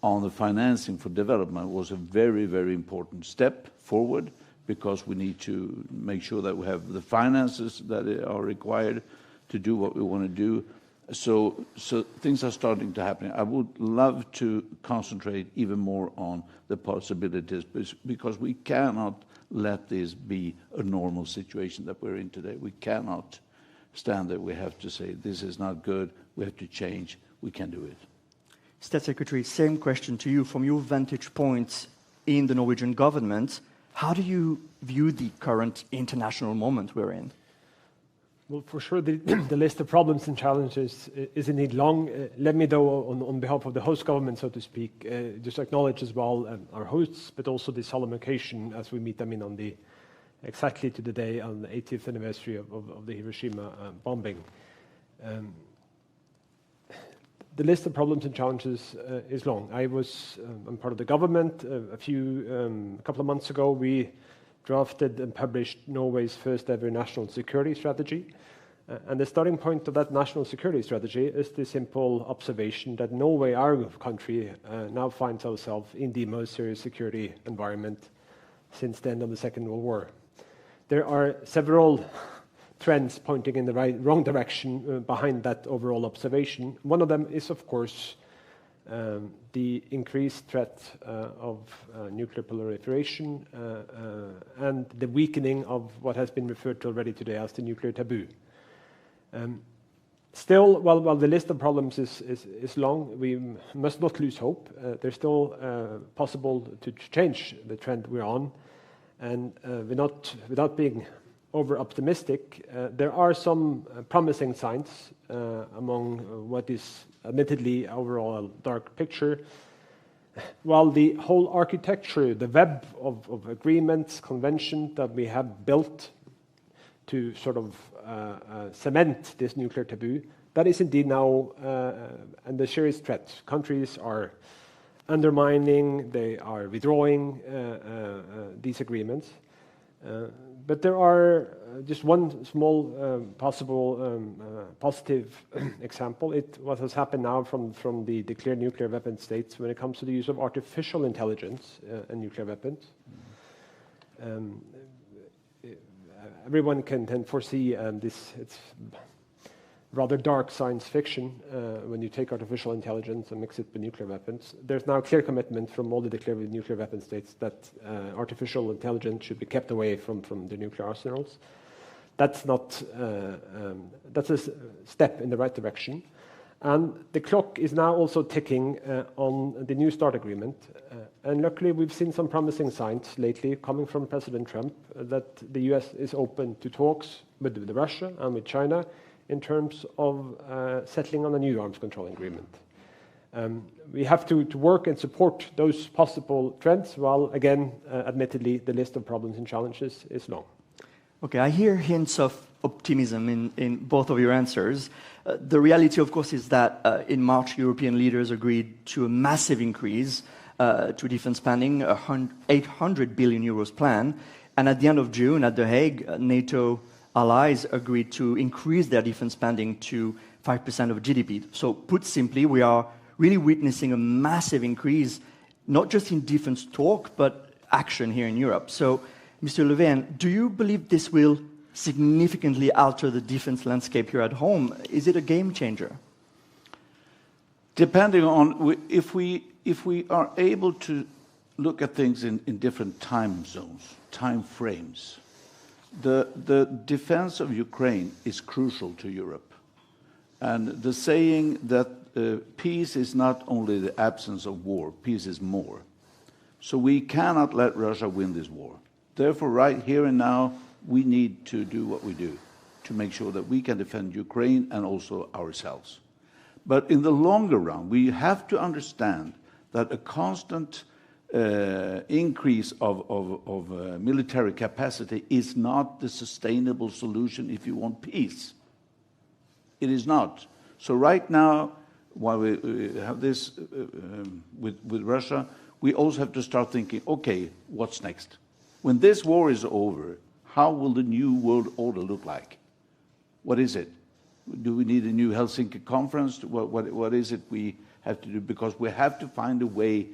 on the financing for development was a very, very important step forward, because we need to make sure that we have the finances that are required to do what we want to do. So things are starting to happen. I would love to concentrate even more on the possibilities, because we cannot let this be a normal situation that we're in today. We cannot stand there. We have to say, this is not good, we have to change, we can do it. State Secretary, same question to you. From your vantage point in the Norwegian government, how do you view the current international moment we're in? Well, for sure, the list of problems and challenges is indeed long. Let me, though, on behalf of the host government, so to speak, just acknowledge as well our hosts, but also the solemn occasion as we meet them in on the exactly to the day on the 80th anniversary of the Hiroshima bombing. The list of problems and challenges is long. I'm part of the government. A couple of months ago, we drafted and published Norway's first ever national security strategy. And the starting point of that national security strategy is the simple observation that Norway, our country, now finds ourselves in the most serious security environment since the end of the Second World War. There are several trends pointing in the wrong direction behind that overall observation. One of them is, of course, the increased threat of nuclear proliferation and the weakening of what has been referred to already today as the nuclear taboo. Still, while the list of problems is long, we must not lose hope. There's still possible to change the trend we're on, and without being over-optimistic, there are some promising signs among what is admittedly overall a dark picture. While the whole architecture, the web of agreements, conventions that we have built to sort of cement this nuclear taboo, that is indeed now under serious threat. Countries are undermining, they are withdrawing these agreements. But there are just one small possible positive example. What has happened now from the declared nuclear weapon states when it comes to the use of artificial intelligence and nuclear weapons. everyone can foresee this. It's rather dark science fiction when you take artificial intelligence and mix it with nuclear weapons. There's now clear commitment from all the declared nuclear weapon states that artificial intelligence should be kept away from the nuclear arsenals. That's not. That's a step in the right direction. And the clock is now also ticking on the New START agreement. And luckily, we've seen some promising signs lately coming from President Trump that the US is open to talks with Russia and with China in terms of settling on a new arms control agreement. We have to work and support those possible trends, while, again, admittedly, the list of problems and challenges is long. Okay, I hear hints of optimism in both of your answers. The reality, of course, is that in March, European leaders agreed to a massive increase to defense spending, a 800 billion euros plan. And at the end of June, at The Hague, NATO allies agreed to increase their defense spending to 5% of GDP. So put simply, we are really witnessing a massive increase, not just in defense talk, but action here in Europe. So, Mr. Levin, do you believe this will significantly alter the defense landscape here at home? Is it a game changer? Depending on if we are able to look at things in different time zones, time frames, the defense of Ukraine is crucial to Europe. And the saying that peace is not only the absence of war, peace is more. So we cannot let Russia win this war. Therefore, right here and now, we need to do what we do to make sure that we can defend Ukraine and also ourselves. But in the longer run, we have to understand that a constant increase of military capacity is not the sustainable solution if you want peace. It is not. So right now, while we have this with Russia, we also have to start thinking, okay, what's next? When this war is over, how will the new world order look like? What is it? Do we need a new Helsinki conference? What is it we have to do? Because we have to find a way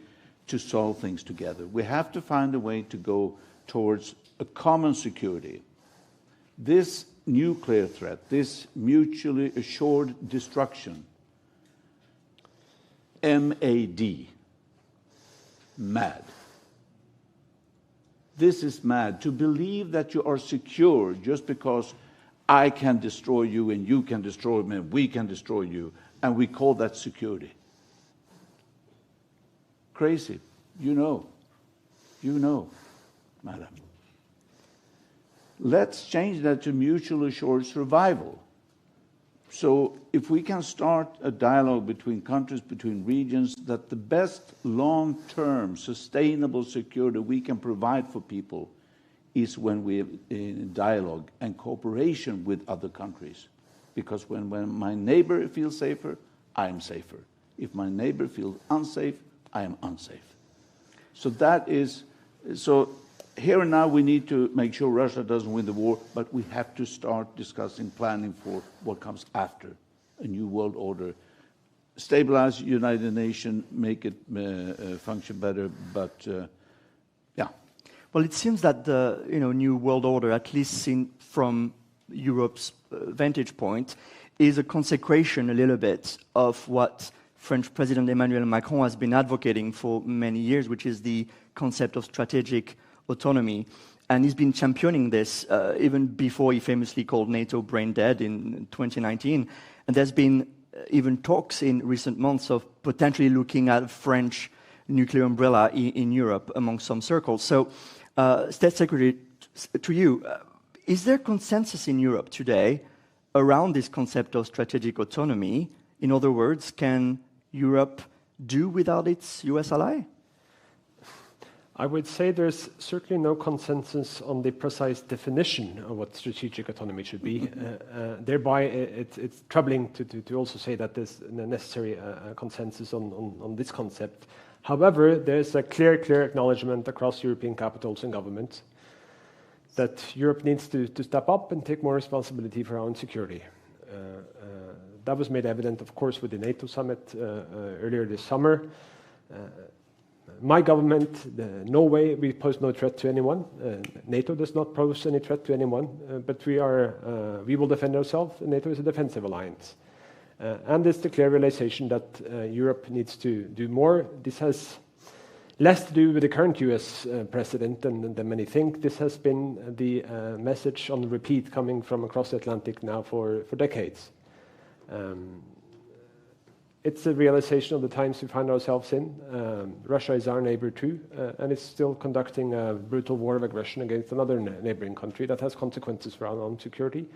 to solve things together. We have to find a way to go towards a common security. This nuclear threat, this mutually assured destruction, MAD, mad. This is mad. To believe that you are secure just because I can destroy you and you can destroy me and we can destroy you, and we call that security. Crazy. You know, madam. Let's change that to mutually assured survival. So if we can start a dialogue between countries, between regions, that the best long-term sustainable security we can provide for people is when we are in dialogue and cooperation with other countries. Because when my neighbor feels safer, I am safer. If my neighbor feels unsafe, I am unsafe. So here and now we need to make sure Russia doesn't win the war, but we have to start discussing, planning for what comes after a new world order. Stabilize United Nations, make it function better, but yeah. Well, it seems that the new world order, at least seen from Europe's vantage point, is a consecration a little bit of what French President Emmanuel Macron has been advocating for many years, which is the concept of strategic autonomy. And he's been championing this even before he famously called NATO brain dead in 2019. And there's been even talks in recent months of potentially looking at a French nuclear umbrella in Europe among some circles. So, State Secretary, to you, is there consensus in Europe today around this concept of strategic autonomy? In other words, can Europe do without its US ally? I would say there's certainly no consensus on the precise definition of what strategic autonomy should be. Thereby, it's troubling to also say that there's a necessary consensus on this concept. However, there's a clear acknowledgement across European capitals and governments that Europe needs to step up and take more responsibility for our own security. That was made evident, of course, with the NATO summit earlier this summer. My government, Norway, we pose no threat to anyone. NATO does not pose any threat to anyone, but we will defend ourselves. NATO is a defensive alliance. And it's the clear realization that Europe needs to do more. This has less to do with the current US president than many think. This has been the message on repeat coming from across the Atlantic now for decades. It's a realization of the times we find ourselves in. Russia is our neighbor too, and it's still conducting a brutal war of aggression against another neighboring country that has consequences for our own security,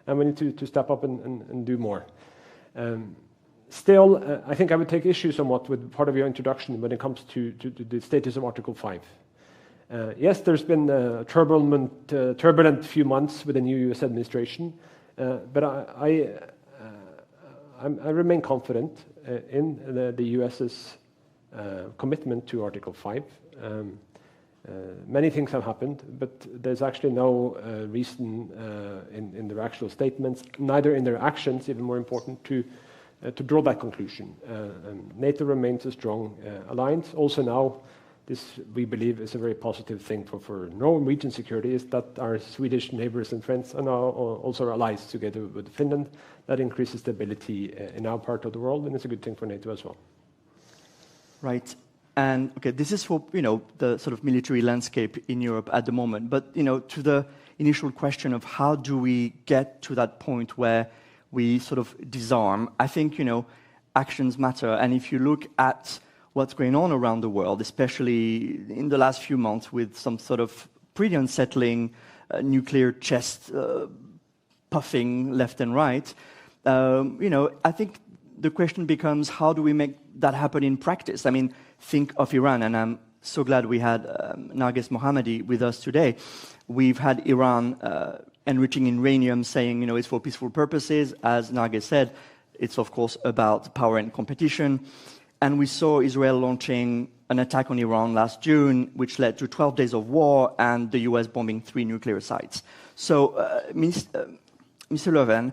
and we need to step up and do more. Still, I think I would take issue somewhat with part of your introduction when it comes to the status of Article 5. Yes, there's been a turbulent few months with the new US administration, but I remain confident in the US's commitment to Article 5. Many things have happened, but there's actually no reason in their actual statements, neither in their actions, even more important, to draw that conclusion. NATO remains a strong alliance. Also now, this, we believe, is a very positive thing for Norwegian security, is that our Swedish neighbors and friends are now also allies together with Finland. That increases stability in our part of the world, and it's a good thing for NATO as well. Right. And okay, this is for the sort of military landscape in Europe at the moment. But to the initial question of how do we get to that point where we sort of disarm, I think actions matter. And if you look at what's going on around the world, especially in the last few months, with some sort of pretty unsettling nuclear chest puffing left and right, I think the question becomes, how do we make that happen in practice? I mean, think of Iran, and I'm so glad we had Narges Mohammadi with us today. We've had Iran enriching uranium, saying, it's for peaceful purposes. As Narges said, it's, of course, about power and competition. And we saw Israel launching an attack on Iran last June, which led to 12 days of war and the US bombing 3 nuclear sites. So, Mr. Löfven,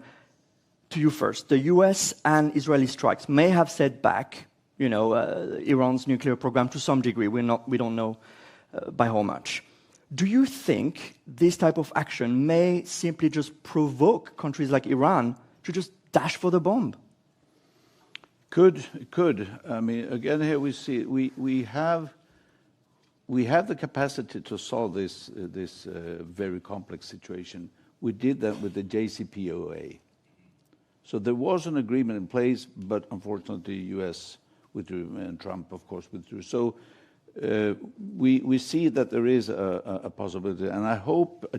to you first. The US and Israeli strikes may have set back Iran's nuclear program to some degree. We don't know by how much. Do you think this type of action may simply just provoke countries like Iran to just dash for the bomb? Could. I mean, again, here we see we have the capacity to solve this very complex situation. We did that with the JCPOA. So there was an agreement in place, but unfortunately, the U.S. withdrew, and Trump, of course, withdrew. So we see that there is a possibility, and I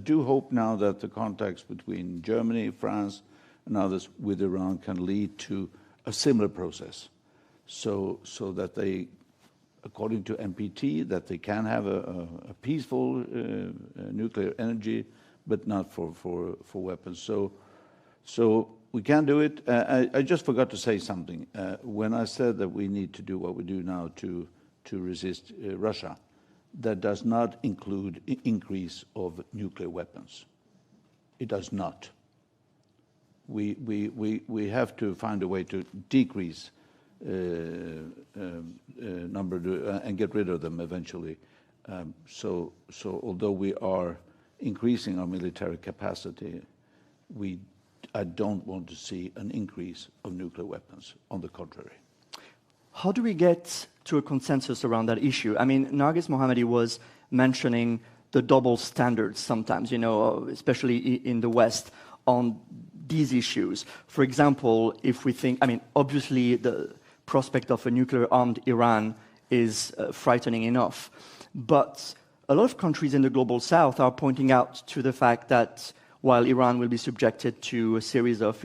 do hope now that the contacts between Germany, France, and others with Iran can lead to a similar process, so that they, according to NPT, that they can have a peaceful nuclear energy, but not for weapons. So we can do it. I just forgot to say something. When I said that we need to do what we do now to resist Russia, that does not include increase of nuclear weapons. It does not. We have to find a way to decrease number and get rid of them eventually. So although we are increasing our military capacity, I don't want to see an increase of nuclear weapons. On the contrary. How do we get to a consensus around that issue? I mean, Narges Mohammadi was mentioning the double standards sometimes, especially in the West, on these issues. For example, if we think, obviously the prospect of a nuclear-armed Iran is frightening enough, but a lot of countries in the global South are pointing out to the fact that while Iran will be subjected to a series of,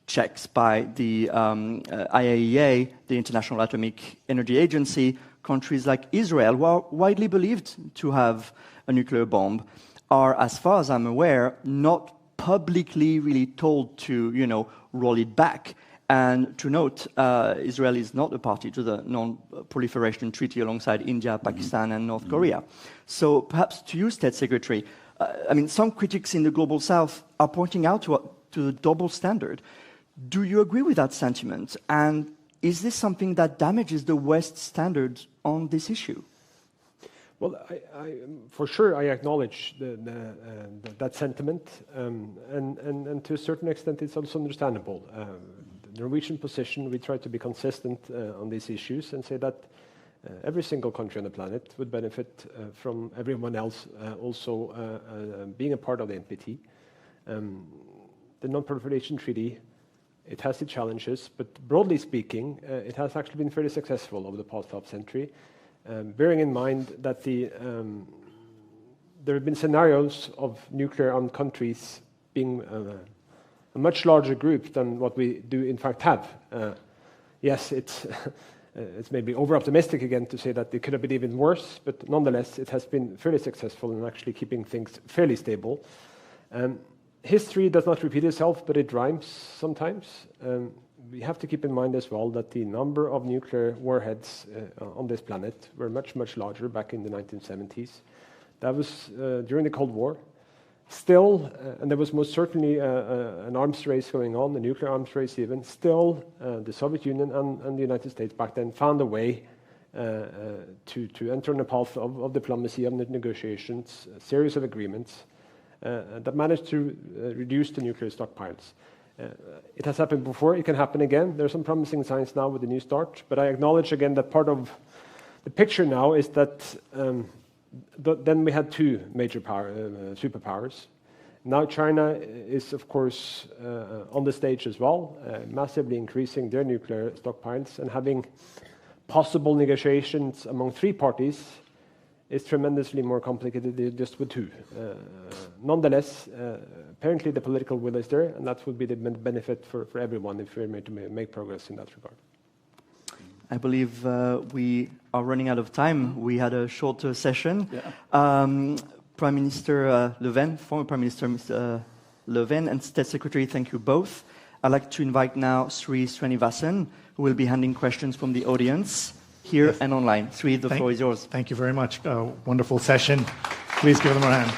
checks by the IAEA, the International Atomic Energy Agency, countries like Israel, who are widely believed to have a nuclear bomb, are, as far as I'm aware, not publicly really told to, roll it back. And to note, Israel is not a party to the Non-Proliferation Treaty alongside India, Pakistan, and North Korea. So perhaps to you, State Secretary, some critics in the global South are pointing out to the double standard. Do you agree with that sentiment? And is this something that damages the West's standards on this issue? Well, for sure, I acknowledge that sentiment, and to a certain extent, it's also understandable. The Norwegian position, we try to be consistent on these issues and say that every single country on the planet would benefit from everyone else also being a part of the NPT. The Non-Proliferation Treaty, it has its challenges, but broadly speaking, it has actually been fairly successful over the past half century. Bearing in mind that there have been scenarios of nuclear-armed countries being a much larger group than what we do in fact have. Yes, it's maybe over-optimistic again to say that it could have been even worse, but nonetheless, it has been fairly successful in actually keeping things fairly stable. History does not repeat itself, but it rhymes sometimes. We have to keep in mind as well that the number of nuclear warheads on this planet were much, much larger back in the 1970s. That was during the Cold War. Still, and there was most certainly an arms race going on, a nuclear arms race even, still the Soviet Union and the United States back then found a way to enter on a path of diplomacy, of negotiations, a series of agreements that managed to reduce the nuclear stockpiles. It has happened before, it can happen again. There are some promising signs now with the New START, but I acknowledge again that part of the picture now is that then we had two major superpowers. Now China is, of course, on the stage as well, massively increasing their nuclear stockpiles, and having possible negotiations among three parties is tremendously more complicated than just with two. Nonetheless, apparently the political will is there, and that would be the benefit for everyone if we're made to make progress in that regard. I believe we are running out of time. We had a shorter session. Yeah. Prime Minister Löfven, former Prime Minister Mr. Löfven, and State Secretary, thank you both. I'd like to invite now Sri Srinivasan, who will be handling questions from the audience here and online. Sri, the floor is yours. Thank you very much. Wonderful session. Please give them a hand.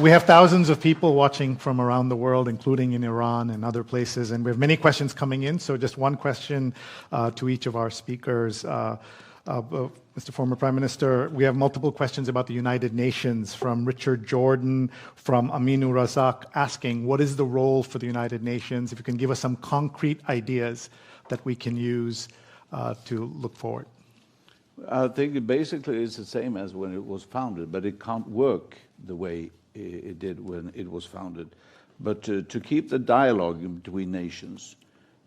We have thousands of people watching from around the world, including in Iran and other places, and we have many questions coming in, so just one question to each of our speakers. Mr. Former Prime Minister, we have multiple questions about the United Nations from Richard Jordan, from Aminu Razak, asking, what is the role for the United Nations? If you can give us some concrete ideas that we can use to look forward. I think it basically is the same as when it was founded, but it can't work the way it did when it was founded. But to keep the dialogue between nations,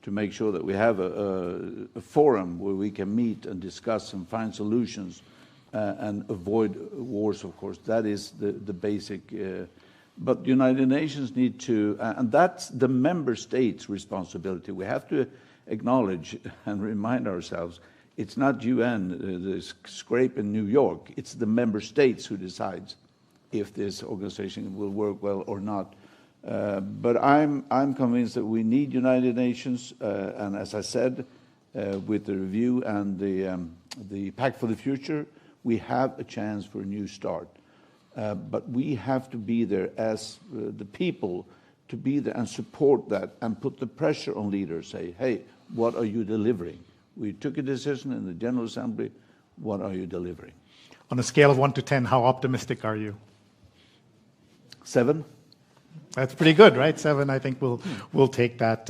to make sure that we have a forum where we can meet and discuss and find solutions and avoid wars, of course. That is the basic. But the United Nations need to, and that's the member states' responsibility. We have to acknowledge and remind ourselves, it's not UN, the scrape in New York. It's the member states who decides if this organization will work well or not. But I'm convinced that we need United Nations, and as I said, with the review and the Pact for the Future, we have a chance for a new start. But we have to be there as the people, to be there and support that and put the pressure on leaders, say, hey, what are you delivering? We took a decision in the General Assembly, what are you delivering? On a scale of 1 to 10, how optimistic are you? 7. That's pretty good, right? 7, I think we'll take that.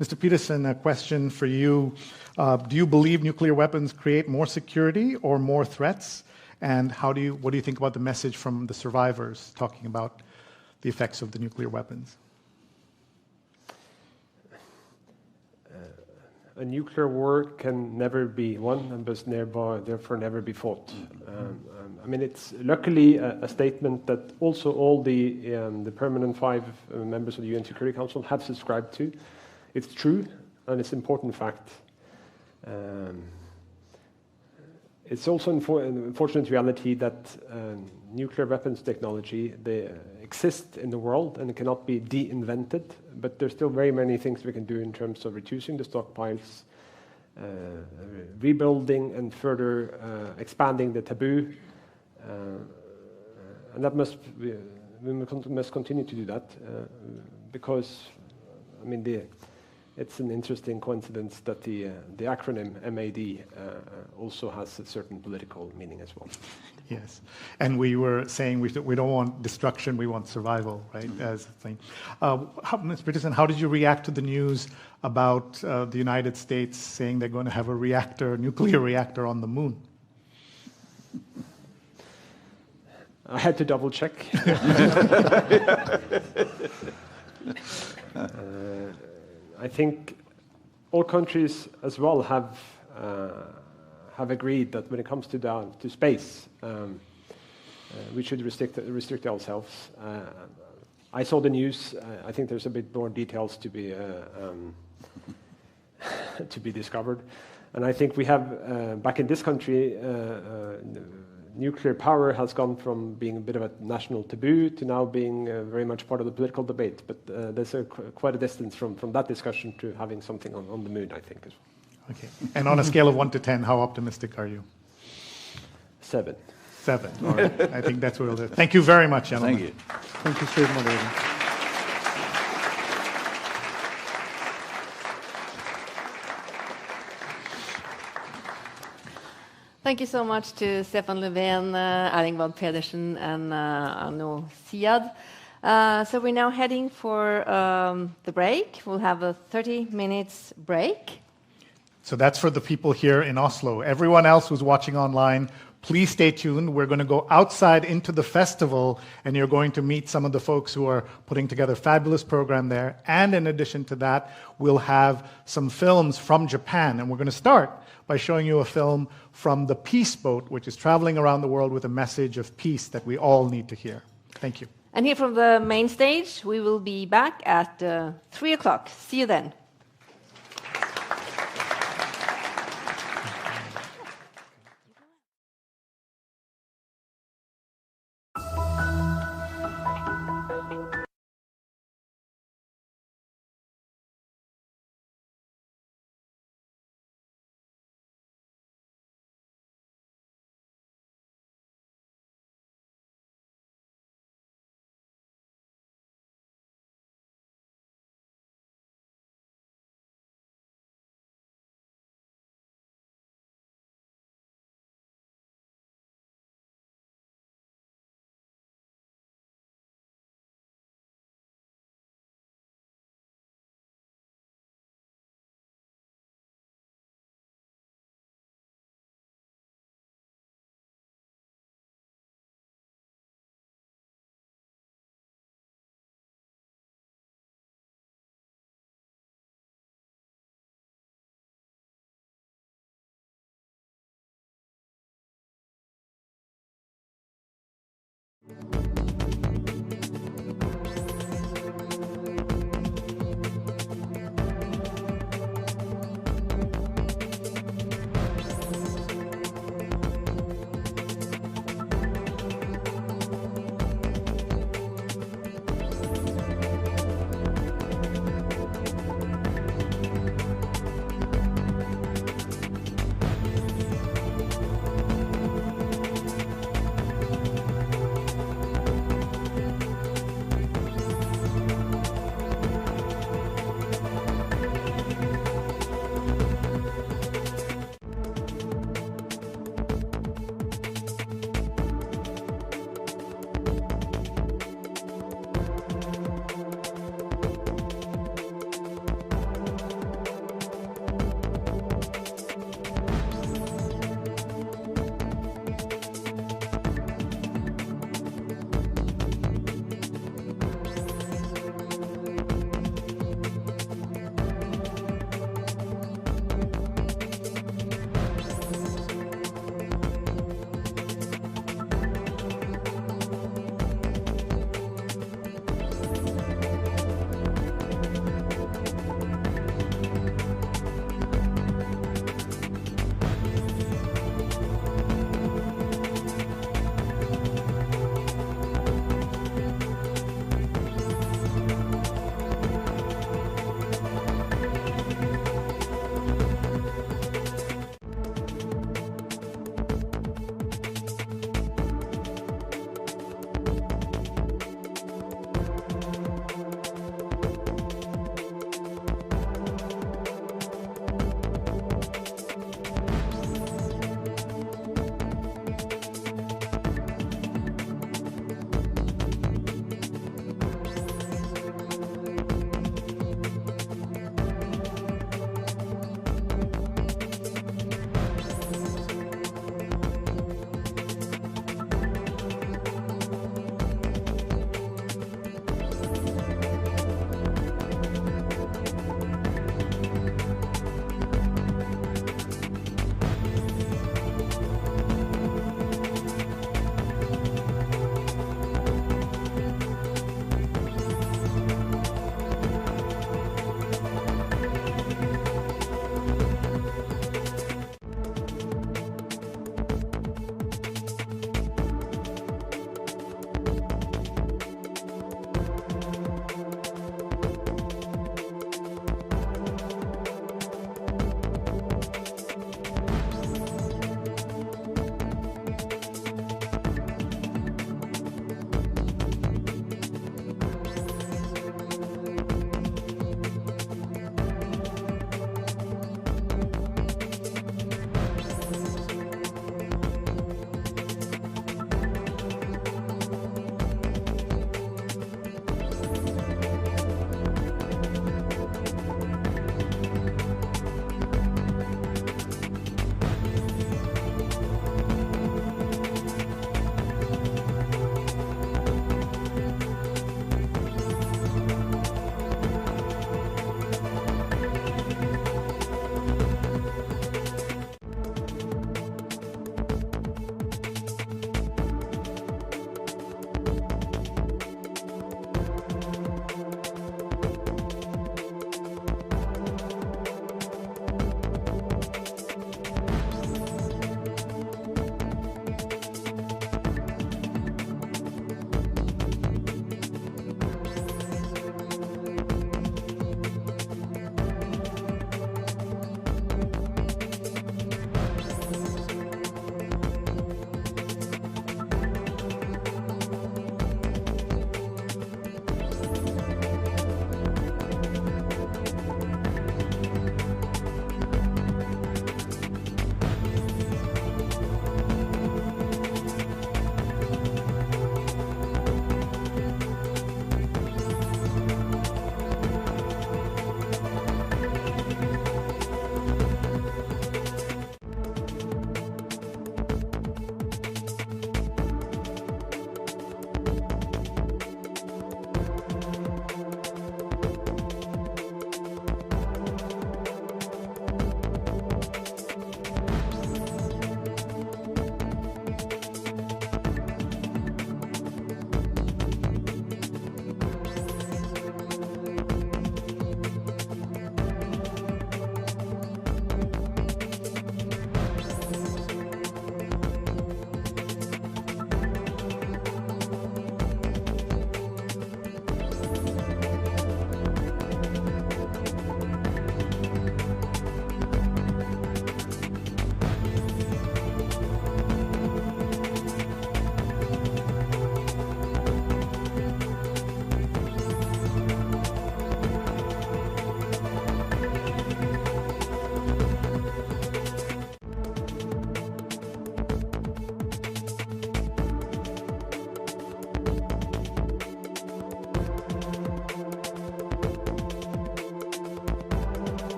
Mr. Peterson, a question for you. Do you believe nuclear weapons create more security or more threats? And what do you think about the message from the survivors talking about the effects of the nuclear weapons? A nuclear war can never be won and must therefore never be fought. I mean, it's luckily a statement that also all the permanent 5 members of the UN Security Council have subscribed to. It's true, and it's an important fact. It's also an unfortunate reality that nuclear weapons technology, they exist in the world and it cannot be de-invented, but there's still very many things we can do in terms of reducing the stockpiles, rebuilding and further expanding the taboo, and that we must continue to do that because I mean, it's an interesting coincidence that the acronym MAD also has a certain political meaning as well. Yes, and we were saying we don't want destruction, we want survival, right? As a thing. Ms. Peterson, how did you react to the news about the United States saying they're going to have a nuclear reactor on the moon? I had to double check. I think all countries as well have agreed that when it comes to space, we should restrict ourselves. I saw the news. I think there's a bit more details to be discovered, and I think we have back in this country. Nuclear power has gone from being a bit of a national taboo to now being very much part of the political debate. But there's quite a distance from that discussion to having something on the moon, I think, as well. Okay. And on a scale of 1 to 10, how optimistic are you? 7. 7. All right. I think that's what we'll do. Thank you very much, gentlemen. Thank you. Thank you, Sir Moderator. Thank you so much to Stefan Löfven, Erling Wad Pedersen, and Arno Siad. So we're now heading for the break. We'll have a 30 minutes break. So that's for the people here in Oslo. Everyone else who's watching online, please stay tuned. We're going to go outside into the festival, and you're going to meet some of the folks who are putting together a fabulous program there. And in addition to that, we'll have some films from Japan. And we're going to start by showing you a film from the Peace Boat, which is traveling around the world with a message of peace that we all need to hear. Thank you. And here from the main stage, we will be back at 3 o'clock. See you then.